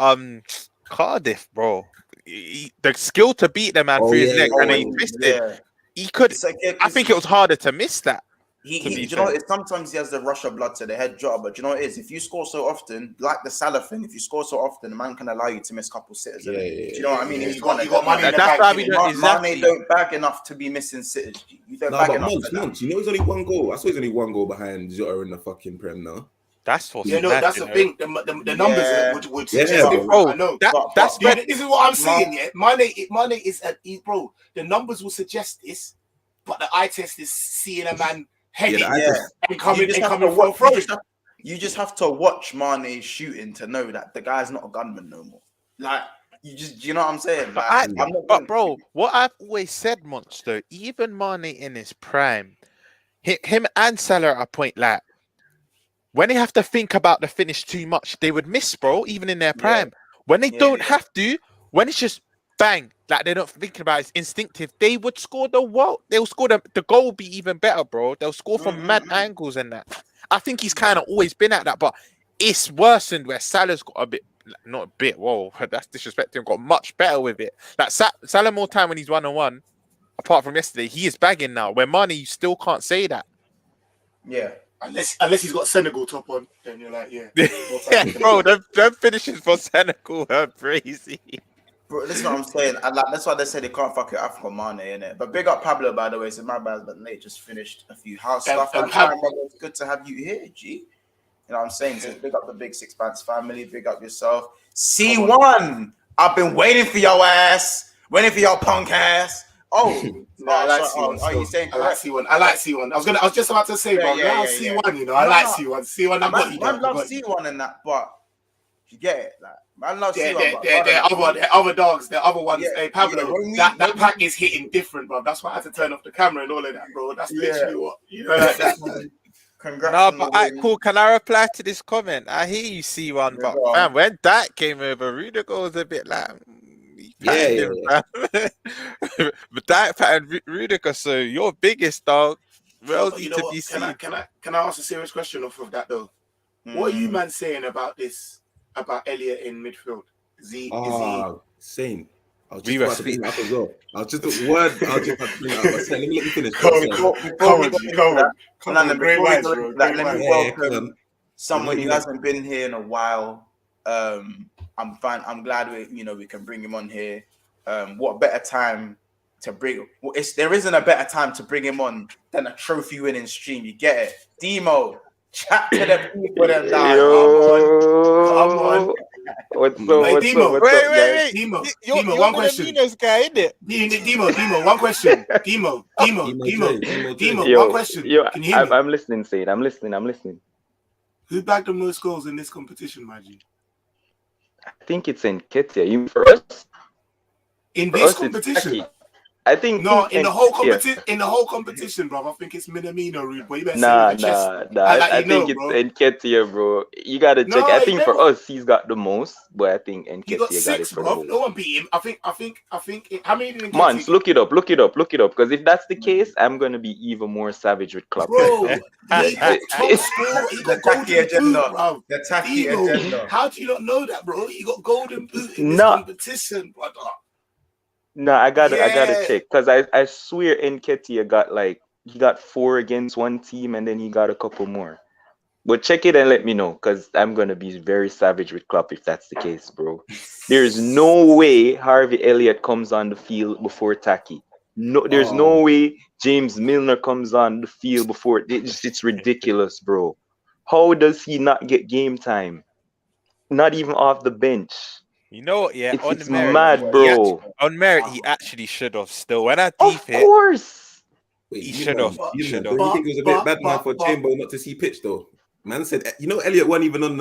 Cardiff, bro. The skill to beat them man through his neck, and he missed it. He could. I think it was harder to miss that. You know, sometimes he has the rush of blood to the head Jota, but you know what it is? If you score so often, like the Salah thing, if you score so often, the man can allow you to miss a couple sitters. Do you know what I mean? You got money. That's why we don't Mane don't bag enough to be missing sitters. You don't bag enough. Months. You know, he's only one goal. I saw he's only one goal behind Jota in the fucking Prem now. That's what. That's the thing. The numbers would suggest it. Oh, I know. That's this is what I'm saying. Yeah, Mane is bro. The numbers will suggest this, but the eye test is seeing a man heading and coming from. You just have to watch Mane shooting to know that the guy's not a gunman no more. Like you know what I'm saying? Like, but bro, what I've always said, Monster, even Mane in his prime, him and Salah at a point like. When they have to think about the finish too much, they would miss, bro, even in their prime. When they don't have to, when it's just bang, like they're not thinking about it, it's instinctive, they would score they'll score the goal will be even better, bro. They'll score from mad angles and that. I think he's kind of always been at that, but it's worsened where Salah's got a bit, not a bit, whoa, that's disrespecting, got much better with it. Like Salah more time when he's 1-on-1, apart from yesterday, he is bagging now, where Mane, you still can't say that. Yeah. Unless he's got Senegal top on, then you're like, bro, them finishes for Senegal are crazy. Bro, this is what I'm saying. And like, that's why they say they can't fuck it up for Mane, innit? But big up Pablo, by the way. So my bad, but Nate just finished a few house stuff. It's good to have you here, G. You know what I'm saying? So big up the Big Six Pants family. Big up yourself. C1, I've been waiting for your ass. Waiting for your punk ass. Oh, no, I like C1. Are you saying I like C1? I like C1. I was just about to say, bro. C1, you know. I like C1. C1, I love C1 and that, but you get it. Like, man loves C1. They're other dogs. They're other ones. Hey, Pablo, that pack is hitting different, bro. That's why I had to turn off the camera and all of that, bro. That's literally what you know. Like that. Congrats. No, but alright, cool. Can I reply to this comment? I hear you, C1, but man, when that came over, Rudiger was a bit like. But that pattern Rudiger, so your biggest dog. Well, need to be seen. Can I ask a serious question off of that though? What are you man saying about this? About Elliot in midfield? Is he same? I was just about to bring it up as well. I was just the word. I was just about to bring it up. Let me finish. Let me welcome someone who hasn't been here in a while. I'm fine. I'm glad we can bring him on here. What better time to bring? There isn't a better time to bring him on than a trophy-winning stream. You get it, Demo. Chat to the people. Them down. Come on. What's up? Wait. Demo, you're one question. Guy, isn't it? Demo, one question. Demo, one question. Can you hear me? I'm listening, Said. I'm listening. Who bagged the most goals in this competition, Maggie? think it's Nketiah. You for us? In For this us, it's competition. Taki. I think No, in the whole Nketiah. competition, bro. I think it's Minamino, rude boy. You better say Nah. with the chest. I think it's bro. Nketiah, bro. You gotta check. I think for us, he's got the most, but I think He got Nketiah 6, got it for bro. the most. No one beat him. I think. How many did Nketiah Mons, get? look it up. Because if that's the case, I'm gonna be even more savage with Klopp. Bro, he got top score. He got golden boot, bro. The tacky agenda. How do you not know that, bro? He got golden boot in this Nah. competition, brother. No, I gotta check because I swear Nketiah got 4 against one team and then he got a couple more. But check it and let me know because I'm gonna be very savage with Klopp if that's the case, bro. There's no way Harvey Elliott comes on the field before Taki. No, there's no way James Milner comes on the field before. It's ridiculous, bro. How does he not get game time? Not even off the bench. You know what? Yeah, it's mad, bro. On merit, he actually should have. Still, when I Of course. He should have. Don't you think it was a bit bad man for Chamber not to see pitch though? Man said, Elliot wasn't even on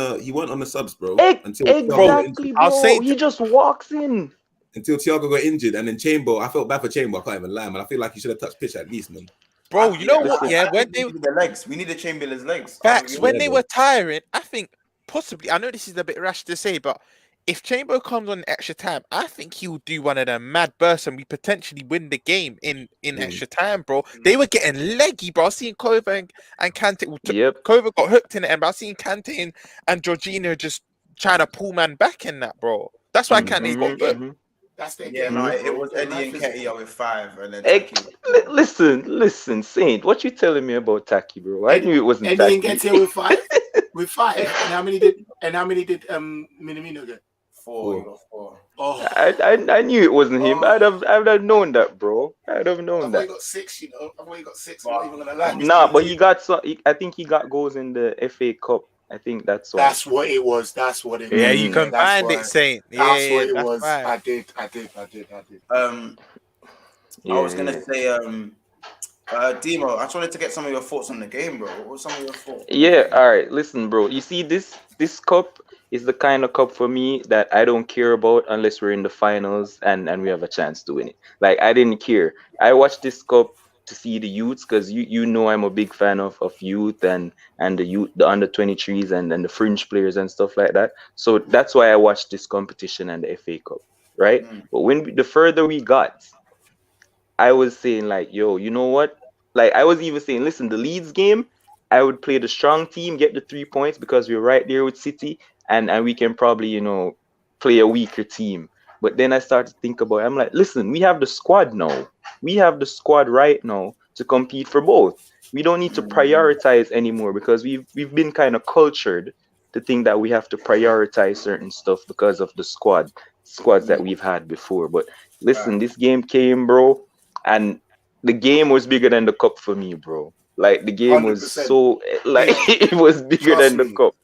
the subs, bro. Exactly, bro. He just walks in. Until Thiago got injured, and then Chamber, I felt bad for Chamber. I can't even lie, man. I feel like he should have touched pitch at least, man. Bro, you know what? Yeah, when they needed the legs, we needed Chamberlain's legs. Facts. When they were tiring, I think possibly. I know this is a bit rash to say, but if Chamber comes on extra time, I think he will do one of them mad bursts and we potentially win the game in extra time, bro. They were getting leggy, bro. I was seeing Kova and Kante. Kova got hooked in it, and I was seeing Kante and Jorginho just trying to pull man back in that, bro. That's why Kante got booked. That's the it was Eddie and Nketiah with 5, and then listen, Saint. What you telling me about Taki, bro? I knew it wasn't Eddie Taki. and Nketiah with 5, with 5. And how many did Minamino get? 4. Oh, I knew it wasn't him. I'd have known that, bro. I'd have known that. He got 6, you know. I've only got 6. I'm not even gonna lie. Nah, but he got some. I think he got goals in the FA Cup. I think that's why. That's what it was. That's what it was. Yeah, you can find it, Saint. That's what it was. Right. I did. I was gonna say, Demo, I just wanted to get some of your thoughts on the game, bro. What were some of your thoughts? Yeah, all right. Listen, bro. You see, this cup is the kind of cup for me that I don't care about unless we're in the finals and we have a chance to win it. Like, I didn't care. I watched this cup to see the youths because you know I'm a big fan of youth and the youth, the under 23s and the fringe players and stuff like that. So that's why I watched this competition and the FA Cup, right? But the further we got, I was saying like, yo, you know what? Like I was even saying, listen, the Leeds game, I would play the strong team, get the 3 points because we're right there with City and we can probably, play a weaker team. But then I started to think about it. I'm like, listen, we have the squad now. We have the squad right now to compete for both. We don't need to prioritize anymore because we've been kind of cultured to think that we have to prioritize certain stuff because of the squads that we've had before. But listen, this game came, bro, and the game was bigger than the cup for me, bro. Like the game 100%. Was so like it was bigger than the cup,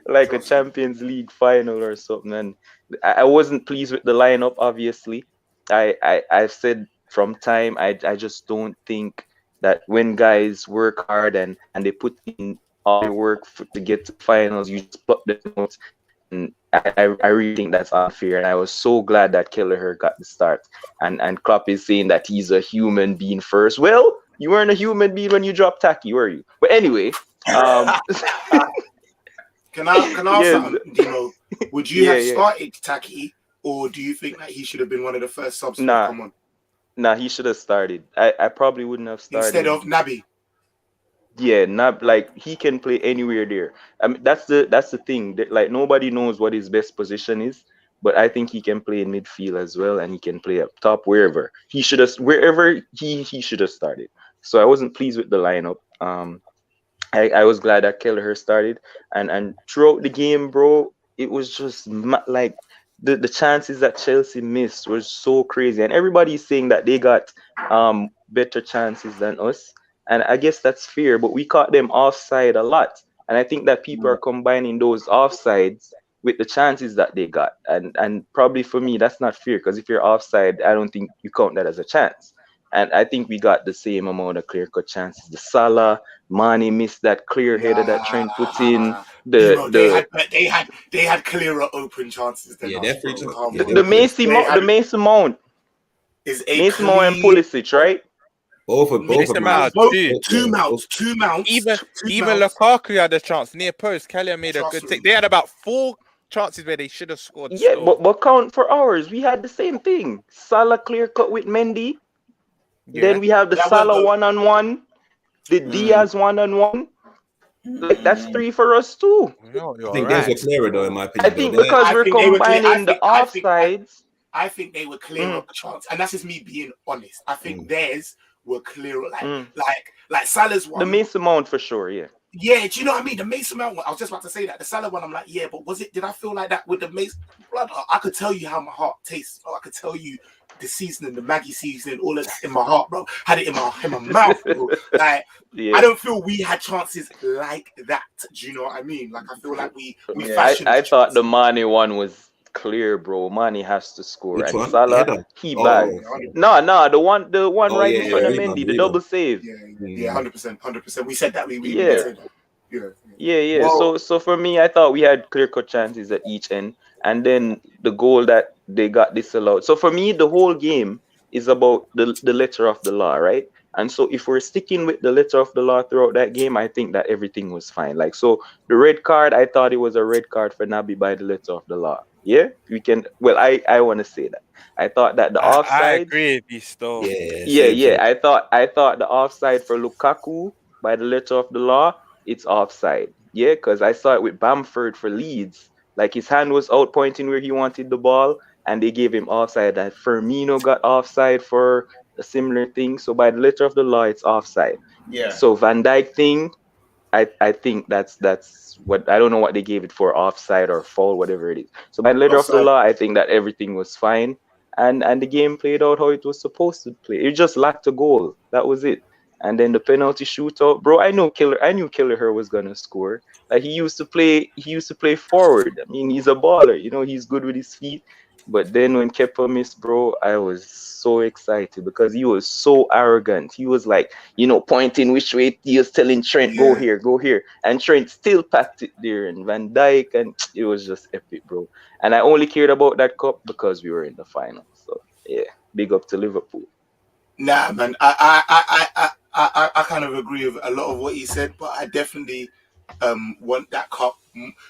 like a Champions League final or something. And I wasn't pleased with the lineup. Obviously, I've said from time I just don't think that when guys work hard and they put in all their work to get to finals, you just pluck them out. And I really think that's unfair. And I was so glad that Kelleher got the start. And Klopp is saying that he's a human being first. Well, you weren't a human being when you dropped Taki, were you? But anyway, can I ask something, Dino? Would you have started Taki, or do you think that he should have been one of the first subs to come on? Nah, he should have started. I probably wouldn't have started instead of Naby. Yeah, like he can play anywhere there. I mean, that's the thing. Like nobody knows what his best position is, but I think he can play in midfield as well, and he can play up top wherever he should have. Wherever he should have started. So I wasn't pleased with the lineup. I was glad that Kelleher started, and throughout the game, bro, it was just like the chances that Chelsea missed were so crazy, and everybody's saying that they got better chances than us. And I guess that's fair, but we caught them offside a lot. And I think that people are combining those offsides with the chances that they got. And probably for me, that's not fair because if you're offside, I don't think you count that as a chance. And I think we got the same amount of clear-cut chances. The Salah, Mane missed that clear header that Trent put in. They had clearer open chances than us. The Mason Mount is Mason Mount and Pulisic, right? Both Two mounts. Even Lukaku had a chance near post. Kelly made a good take. They had about 4 chances where they should have scored. Yeah, but count for ours. We had the same thing. Salah clear cut with Mendy. Yeah. Then we have the Salah 1-on-1, the Diaz 1-on-1. Like that's 3 for us too. I think those were clearer though, in my opinion. I think because we're combining the offsides. I think they were clearer chance, and that's just me being honest. I think theirs were clearer, like Salah's one. The Mason Mount for sure, yeah. Yeah, do you know what I mean? The Mason Mount one, I was just about to say that. The Salah one, I'm like, yeah, but did I feel like that with the Mason? Blood, I could tell you how my heart tastes. I could tell you the seasoning, the Maggie seasoning, all of that in my heart, bro. Had it in my mouth, bro. Like, I don't feel we had chances like that. Do you know what I mean? Like, I feel like we fashioned. I thought the Mane one was clear, bro. Mane has to score. Which and one? Salah, he bagged. No, the one right in front of Mendy, the double save. Yeah, 100%. We said that. We said that. Yeah. Well, so for me, I thought we had clear-cut chances at each end, and then the goal that they got disallowed. So for me, the whole game is about the letter of the law, right? And so if we're sticking with the letter of the law throughout that game, I think that everything was fine. Like, so the red card, I thought it was a red card for Naby by the letter of the law. Yeah, we can. Well, I want to say that. I thought that the offside. I agree with you, still. Yeah. I thought the offside for Lukaku by the letter of the law, it's offside. Yeah, because I saw it with Bamford for Leeds. Like his hand was out pointing where he wanted the ball, and they gave him offside. That Firmino got offside for a similar thing. So by the letter of the law, it's offside. Yeah. So Van Dijk thing, I think that's what, I don't know what they gave it for, offside or foul, whatever it is. So by the letter of the law, I think that everything was fine, and the game played out how it was supposed to play. It just lacked a goal. That was it. And then the penalty shootout, bro. I knew Kelleher was gonna score. Like he used to play forward. I mean, he's a baller. You know, he's good with his feet. But then when Kepa missed, bro, I was so excited because he was so arrogant. He was like, pointing which way. He was telling Trent, go here. And Trent still packed it there. And Van Dijk, and it was just epic, bro. And I only cared about that cup because we were in the final. So, yeah, big up to Liverpool. Nah, man, I kind of agree with a lot of what he said, but I definitely want that cup,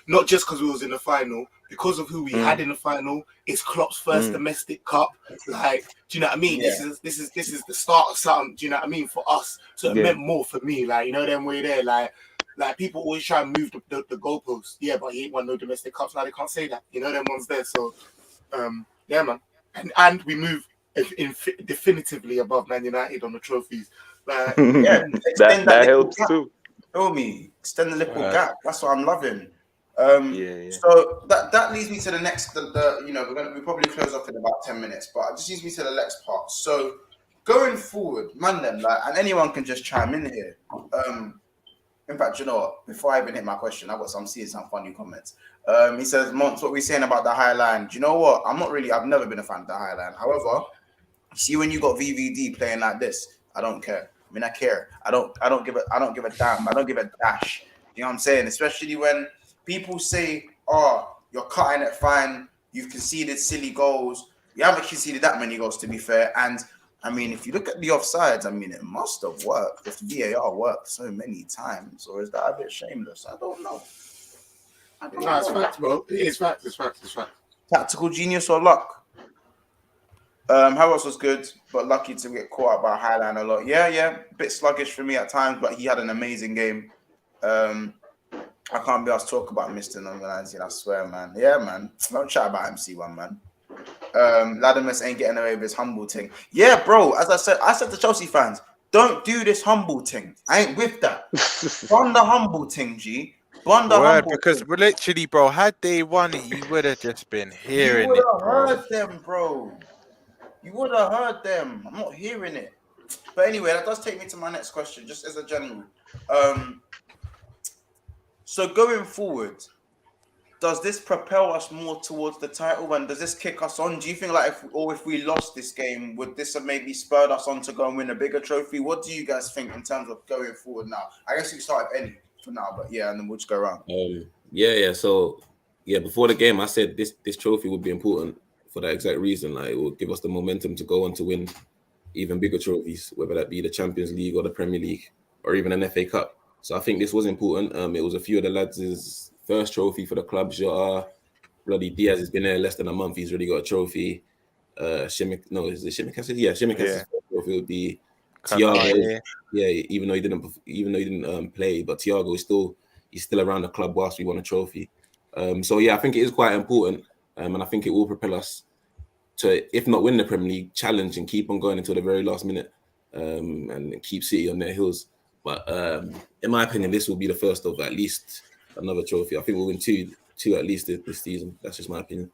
not just because we was in the final, because of who we had in the final. It's Klopp's first domestic cup. Like, do you know what I mean? Yeah. This is the start of something. Do you know what I mean? For us, so it meant more for me. Like, them way there. Like people always try and move the goalposts. Yeah, but he ain't won no domestic cups. Now they can't say that. Them ones there. So, yeah, man. And we move definitively above Man United on the trophies. Like, that helps too. Feel me? Extend the little gap. That's what I'm loving. So that leads me to the next. We probably close off in about 10 minutes, but it just leads me to the next part. So going forward, man, and anyone can just chime in here. In fact, you know what? Before I even hit my question, I'm seeing some funny comments. He says, "Monts, what we're saying about the High Line? Do you know what? I've never been a fan of the High Line. However, see when you got VVD playing like this, I don't care. I mean, I care. I don't give a damn. I don't give a dash. You know what I'm saying? Especially when people say, "Oh, you're cutting it fine. You've conceded silly goals. You haven't conceded that many goals, to be fair." And I mean, if you look at the offsides, I mean, it must have worked. If VAR worked so many times, or is that a bit shameless? I don't know. No, it's facts, bro. It's facts. Tactical genius or luck? Harris was good, but lucky to get caught out by Highline a lot. Yeah, a bit sluggish for me at times, but he had an amazing game. I can't be asked to talk about Mr. Number 19, I swear, man. Yeah, man. Don't chat about MC1, man. Latimus ain't getting away with his humble thing. Yeah, bro, as I said to Chelsea fans, don't do this humble thing. I ain't with that. Run the humble thing, G. Run the humble because thing. Literally, bro, had they won it, you would have just been hearing it, You would have heard them, bro. You would have heard them. I'm not hearing it. But anyway, that does take me to my next question, just as a general. So going forward, does this propel us more towards the title, and does this kick us on? Do you think if we lost this game, would this have maybe spurred us on to go and win a bigger trophy? What do you guys think in terms of going forward now? I guess we can start with Eddie for now, but yeah, and then we'll just go around. Yeah. So before the game, I said this trophy would be important for that exact reason. Like, it will give us the momentum to go on to win even bigger trophies, whether that be the Champions League or the Premier League or even an FA Cup. So I think this was important. It was a few of the lads' first trophy for the club. Bloody Diaz has been there less than a month. He's already got a trophy. Is it Shimika's? Yeah, Shimika's first trophy would be Thiago. Yeah, even though he didn't play, but Thiago he's still around the club whilst we won a trophy. So I think it is quite important, and I think it will propel us to, if not win the Premier League, challenge and keep on going until the very last minute, and keep City on their heels. But in my opinion, this will be the first of at least another trophy. I think we'll win two at least this season. That's just my opinion.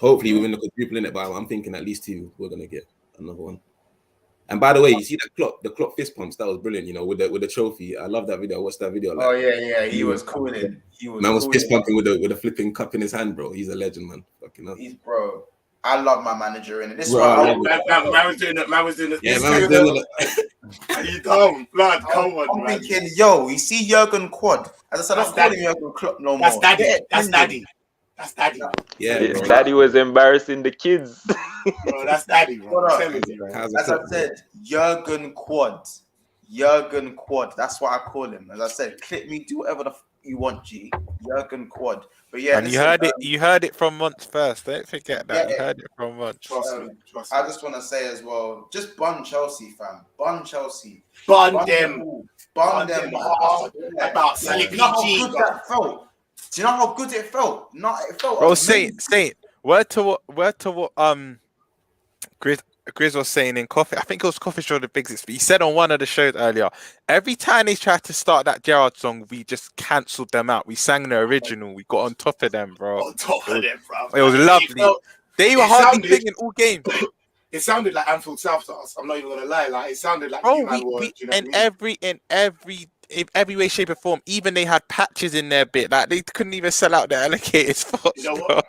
Hopefully we win the quadruple in it, but I'm thinking at least 2 we're gonna get another one. And by the way, you see the clock fist pumps, that was brilliant, with the trophy. I love that video. I watched that video. Like, he was cooling. Was fist pumping with a flipping cup in his hand, bro. He's a legend, man. Fucking hell. Bro. I love my manager in it. This man was doing it. Yeah, man was doing it. You dumb, blood. Come on, I'm thinking, yo, you see Jurgen Quad. As I said, I'm calling Jurgen Klopp no more. That's daddy. Yeah, daddy was embarrassing the kids. Bro, that's daddy, bro. As I said, Jurgen Quad. That's what I call him. As I said, clip me, do whatever you want, G. Jurgen Quad. But yeah, and you heard it from Munch first. Don't forget that. You heard it from Munch. Trust me. I just want to say as well, just bun Chelsea, fam. Bun Chelsea. Bun them. About Sally PG. Do you know how good it felt? It felt. Bro, Saint. Word to what Grizz was saying in Coffee. I think it was Coffee Show the Bigs. But he said on one of the shows earlier, every time they tried to start that Gerrard song, we just cancelled them out. We sang the original. We got on top of them, bro. It was lovely. They were hardly singing all game. It sounded like Anfield South to us. I'm not even gonna lie. Like, it sounded like in every way, shape, or form. Even they had patches in their bit. Like, they couldn't even sell out the allocated spots. You know what?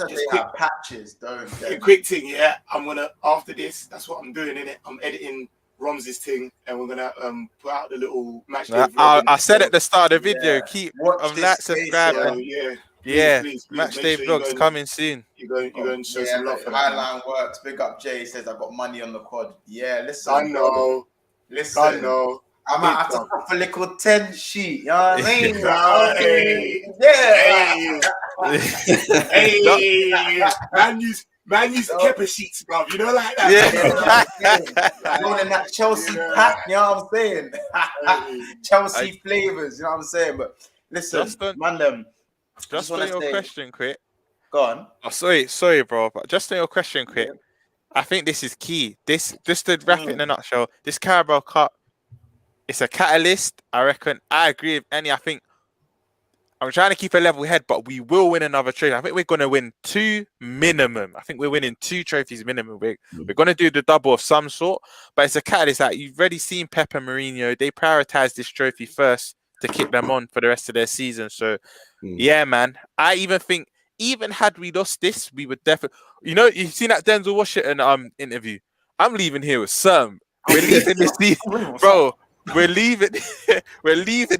They have patches, don't they? Quick thing, yeah. I'm gonna, after this, that's what I'm doing, innit? I'm editing Roms's thing, and we're gonna put out the little match. I said at the start of the video, keep subscribing. Please, match day vlogs coming soon. You're going to show some love for Highline works. Big up Jay, says I got money on the quad. Yeah, listen. I know. I might have to put a little 10 sheet. You know what I mean? Man use Kepa sheets, bro. You know, like that. Yeah. Going in that Chelsea pack. You know what I'm saying? Chelsea flavors. You know what I'm saying? But listen, just on your question, quick. Go on. Oh, sorry, bro. But just on your question, quick. I think this is key. This, just to wrap it in a nutshell, this Carabao Cup, it's a catalyst. I reckon. I agree with Annie. I think I'm trying to keep a level head, but we will win another trophy. I think we're going to win 2 minimum. I think we're winning 2 trophies minimum. We're going to do the double of some sort, but it's a catalyst that you've already seen Pep and Mourinho. They prioritize this trophy first to kick them on for the rest of their season. So, yeah, man. I even think, even had we lost this, we would definitely. You've seen that Denzel Washington interview. I'm leaving here with some. We're leaving this season, bro. We're leaving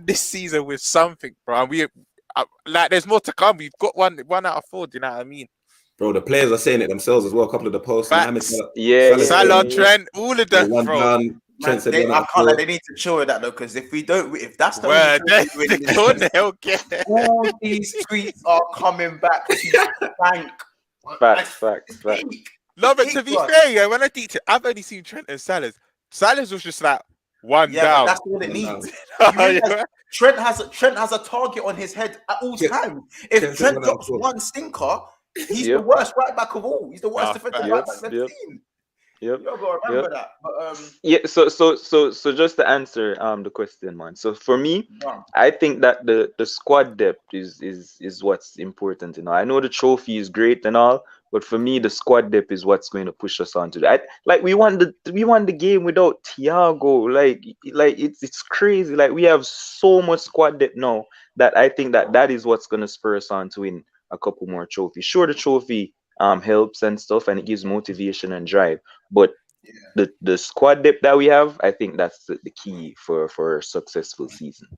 this season with something, bro. And there's more to come. We've got one out of 4. Do you know what I mean? Bro, the players are saying it themselves as well. A couple of the posts. Salah, Trent, all of them, bro. Trent said I can't let they need to chill with that though, because if that's the all these tweets are coming back to bank. Facts. No, but to be fair, when I teach it, I've only seen Trent and Salah's was just like one down. That's all it needs. Trent has a target on his head at all times. If Trent drops one stinker, he's the worst right back of all. He's the worst defensive right back of the team. Yep. You gotta remember that. But, so just to answer the question, man. So for me, I think that the squad depth is what's important. I know the trophy is great and all, but for me, the squad depth is what's going to push us on to that. Like we won the game without Thiago. Like it's crazy. Like we have so much squad depth now that I think that is what's going to spur us on to win a couple more trophies. Sure, the trophy helps and stuff, and it gives motivation and drive. But the squad depth that we have, I think that's the key for a successful season.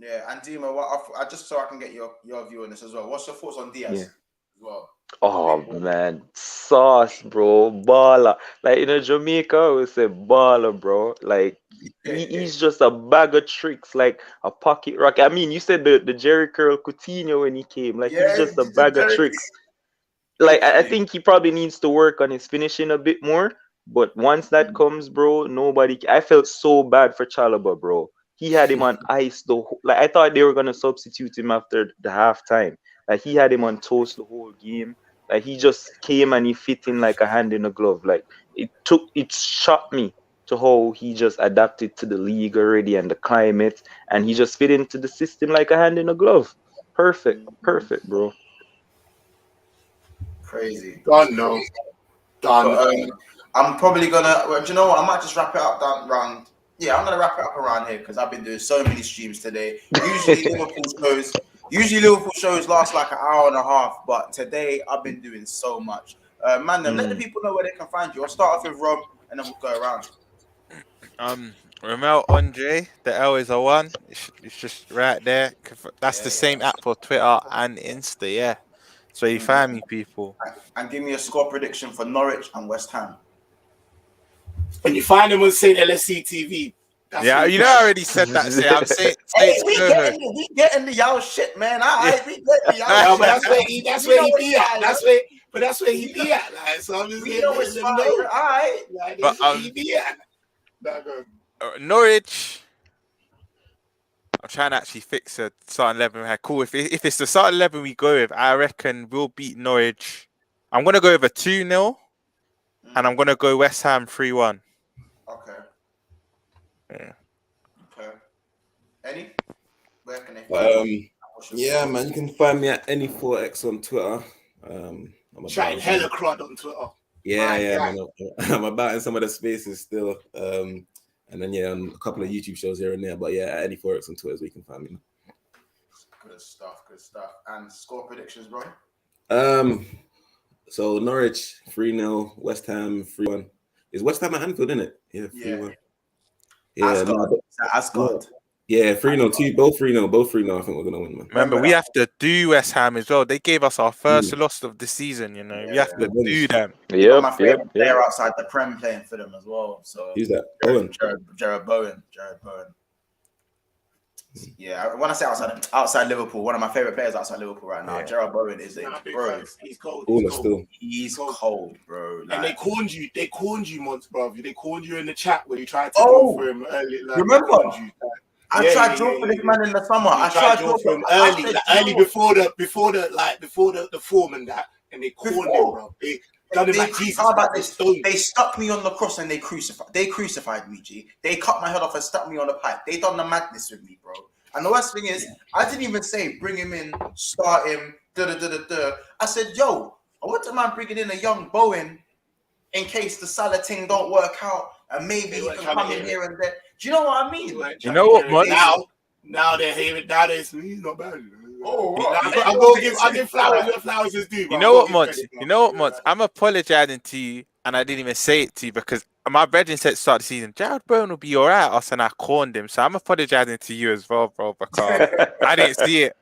Yeah, and Dima, I just so I can get your view on this as well. What's your thoughts on Diaz as well? Oh man, sauce, bro, baller. Like in Jamaica, we say baller, bro. Like he's just a bag of tricks, like a pocket rock. I mean, you said the Jerry Curl Coutinho when he came, like he's just a bag of tricks. Like I think he probably needs to work on his finishing a bit more. But once that comes, bro, I felt so bad for Chalobah, bro. He had him on ice like I thought they were gonna substitute him after the halftime. Like he had him on toast the whole game. Like he just came and he fit in like a hand in a glove. Like it shocked me to how he just adapted to the league already and the climate, and he just fit into the system like a hand in a glove. Perfect, bro. Crazy. Done, no. Done. But, I'm probably gonna. Well, do you know what? I might just wrap it up around. Yeah, I'm gonna wrap it up around here because I've been doing so many streams today. Usually Liverpool shows last like an hour and a half, but today I've been doing so much. Man, let the people know where they can find you. I'll start off with Rob, and then we'll go around. Ramel Andre, the L is a 1. It's just right there. That's the same app for Twitter and Insta. Yeah, so you find me, people. And give me a score prediction for Norwich and West Ham. When you find them on St. LSC TV. Yeah, you know I already said that. I'm saying, we getting the y'all shit, man. We getting the y'all. But that's where he be at. That's where he be at. Like, so I'm just saying, know it's fine. All right. Like, that's where he be at. Norwich. I'm trying to actually fix a starting 11. Cool. If it's the starting 11 we go with, I reckon we'll beat Norwich. I'm gonna go with a 2-0, and I'm gonna go West Ham 3-1. Okay. Yeah. Okay. Any? Where can they find yeah, man, you can find me at any4x on Twitter. I'm trying hella crud on Twitter. Yeah, I'm about in some of the spaces still. And then on a couple of YouTube shows here and there. But yeah, at any4x on Twitter, so you can find me. Good stuff. And score predictions, bro? So Norwich 3-0, West Ham 3-1. Is West Ham at Anfield, isn't it? Yeah, 3-1. Yeah, Ascot. Yeah, 3-0, both 3-0. I think we're gonna win, man. Remember, we have to do West Ham as well. They gave us our first loss of the season. You know, we have to do them. Yeah, my favorite player outside the Prem playing for them as well. So who's that? Jared Bowen. Yeah, when I say outside Liverpool, one of my favorite players outside Liverpool right now, Jared Bowen is bro. He's cold. He's cold, bro. Like, and they corned you once, bro. They corned you in the chat when you tried to go for him early. Like, remember? I tried to draw for this man in the summer. I tried to draw for him early before the form and that, and they corned him, bro. They done him like Jesus. How about this? They stuck me on the cross and they crucified me, G. They cut my head off and stuck me on the pipe. They done the madness with me, bro. And the worst thing is, I didn't even say bring him in, start him, I said, yo, I want the man bringing in a young Bowen in case the Salah thing don't work out and maybe he can come in here and there. Do you know what I mean? You know what, man? Now they're hearing that he's not bad. I'll give flowers where flowers is due. You know what, Mons? I'm apologizing to you, and I didn't even say it to you because my brethren said start the season, Jared Bowen will be all right. And I corned him, so I'm apologizing to you as well, bro, because I didn't see it.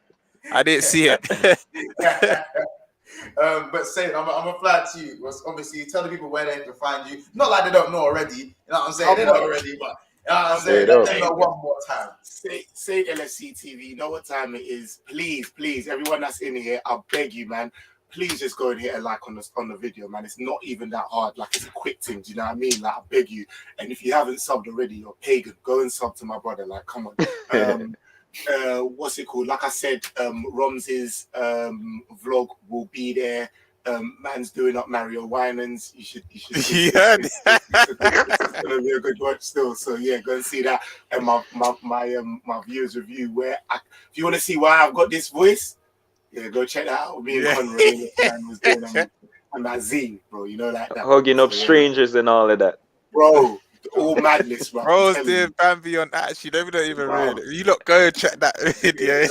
But saying, I'm gonna fly to you. Obviously, tell the people where they can find you. Not like they don't know already. You know what I'm saying? They know already, but you know what I'm saying? Let them know one more time. Say LSC TV. You know what time it is? Please, everyone that's in here, I beg you, man. Please just go and hit a like on the video, man. It's not even that hard. Like, it's a quick thing. Do you know what I mean? Like, I beg you. And if you haven't subbed already, you're pagan. Go and sub to my brother. Like, come on. What's it called? Like I said, Roms's vlog will be there. Man's doing up Mario Winans. You should. Yeah, it's gonna be a good watch still. So yeah, go and see that. And my viewers review if you want to see why I've got this voice, yeah, go check that out. Me and Conrad was doing on that zine, bro. You know, like that. Hugging up strangers and all of that, bro. All madness, bro. Bro's doing Bambi on that. You don't even read it. You look, go check that video.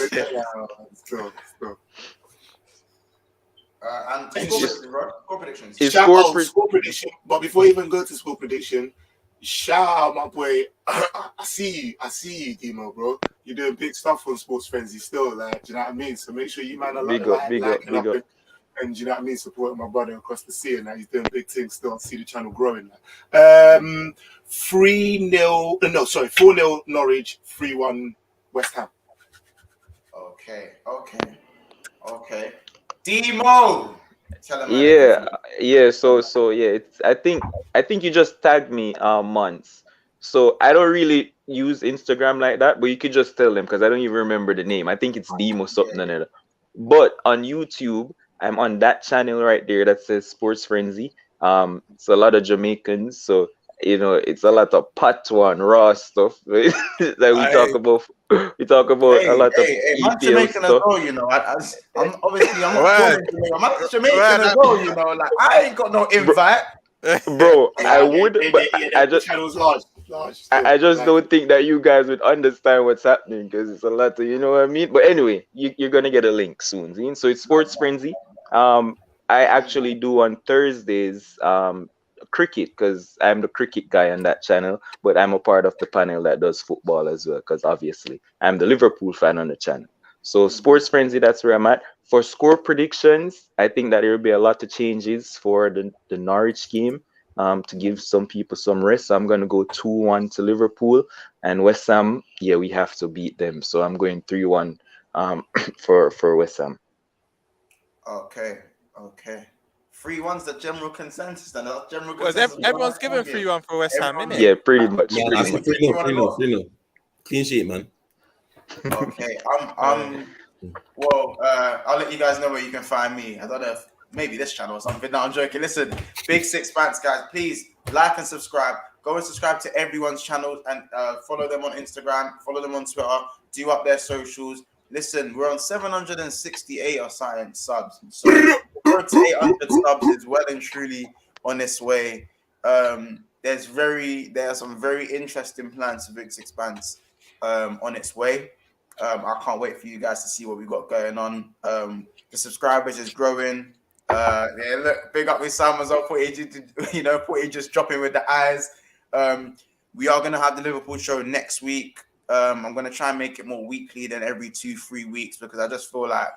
And score predictions. Score prediction. But before you even go to score prediction, Shout out, my boy. I see you, Demo, bro. You're doing big stuff on Sports Frenzy still, like, do you know what I mean? So make sure you man are Big up. liking up, and do you know what I mean? Supporting my brother across the sea, and like, he's doing big things still. I see the channel growing. Like. 4-0 Norwich, 3-1 West Ham. Okay. Demo. Tell him. Yeah. So it's I think you just tagged me months. So I don't really use Instagram like that, but you could just tell them because I don't even remember the name. I think it's Demo something or other. But on YouTube, I'm on that channel right there that says Sports Frenzy. It's a lot of Jamaicans, so it's a lot of patois and raw stuff that we talk about. We talk about a lot of I'm Jamaican as well, I'm not born in Jamaica. I'm Jamaican as well, like I ain't got no invite. Bro, I would, but I just channel's large. I just don't think that you guys would understand what's happening because it's a lot of, you know what I mean? But anyway, you're gonna get a link soon. So it's Sports Frenzy. I actually do on Thursdays cricket because I'm the cricket guy on that channel, but I'm a part of the panel that does football as well because obviously I'm the Liverpool fan on the channel. So Sports Frenzy, that's where I'm at. For score predictions, I think that there will be a lot of changes for the Norwich game. To give some people some rest. So I'm going to go 2-1 to Liverpool. And West Ham, we have to beat them. So I'm going 3-1 for West Ham. Okay. 3-1's the general consensus. Everyone's given 3-1 for West Ham, innit? Yeah, pretty much. Yeah, I see 3-0. Clean sheet, man. Okay, I'll let you guys know where you can find me. I don't know if maybe this channel or something. No, I'm joking. Listen, Big Six Fans, guys, please like and subscribe. Go and subscribe to everyone's channels and follow them on Instagram, follow them on Twitter, do up their socials. Listen, we're on 768 or something subs. So going to 800 subs is well and truly on its way. There are some very interesting plans for Big Six Fans on its way. I can't wait for you guys to see what we've got going on. The subscribers is growing. Look, big up with Simon's up footage, footage just dropping with the eyes. We are gonna have the Liverpool show next week. I'm gonna try and make it more weekly than every 2-3 weeks because I just feel like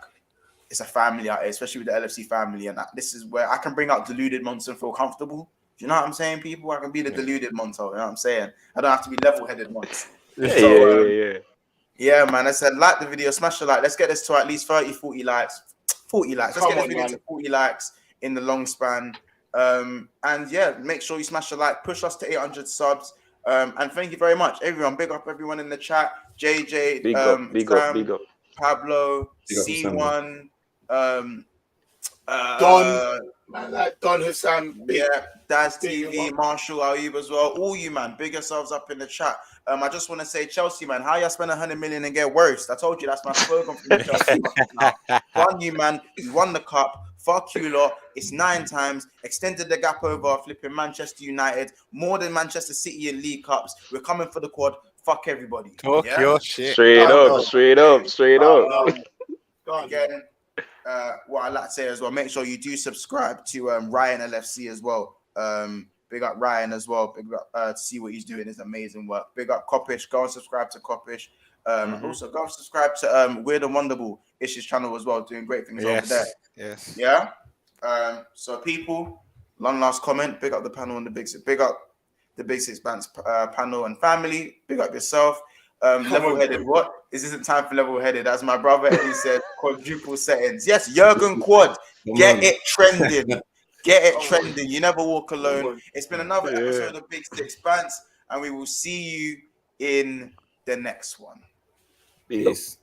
it's a family out here, especially with the LFC family, and this is where I can bring out deluded Monto and feel comfortable. Do you know what I'm saying, people? I can be the deluded Monto. You know what I'm saying? I don't have to be level-headed once. Yeah, man. I said, like the video, smash the like. Let's get this to at least 30, 40 likes. 40 likes. Let's get this video to 40 likes in the long span. And yeah, make sure you smash the like. Push us to 800 subs. And thank you very much, everyone. Big up everyone in the chat. JJ, big up. Pablo, C1, Don Hassan, Daz TV, Marshall, Ayub as well. All you, man, big yourselves up in the chat. I just want to say, Chelsea, man, how y'all spend 100 million and get worse? I told you that's my slogan for you, Chelsea. Won you, man. You won the cup. Fuck you lot. It's 9 times. Extended the gap over flipping Manchester United. More than Manchester City in League Cups. We're coming for the quad. Fuck everybody. Talk your shit. Straight up. Again, what I'd like to say as well, make sure you do subscribe to Ryan LFC as well. Big up Ryan as well. Big up to see what he's doing. His amazing work. Big up Kopish. Go and subscribe to Kopish. Also, go and subscribe to Weird and Wonderful Ish's channel as well. Doing great things over there. Yes. Yeah. So people, one last comment. Big up the panel and the Big Six. Big up the Big Six Bands panel and family. Big up yourself. Level-headed. What? This isn't time for level-headed. As my brother Eddie said, quadruple settings. Yes, Jurgen Quad. Get it trending. Get it trending. You never walk alone. It's been another episode of Big Six Bands, and we will see you in the next one. Peace.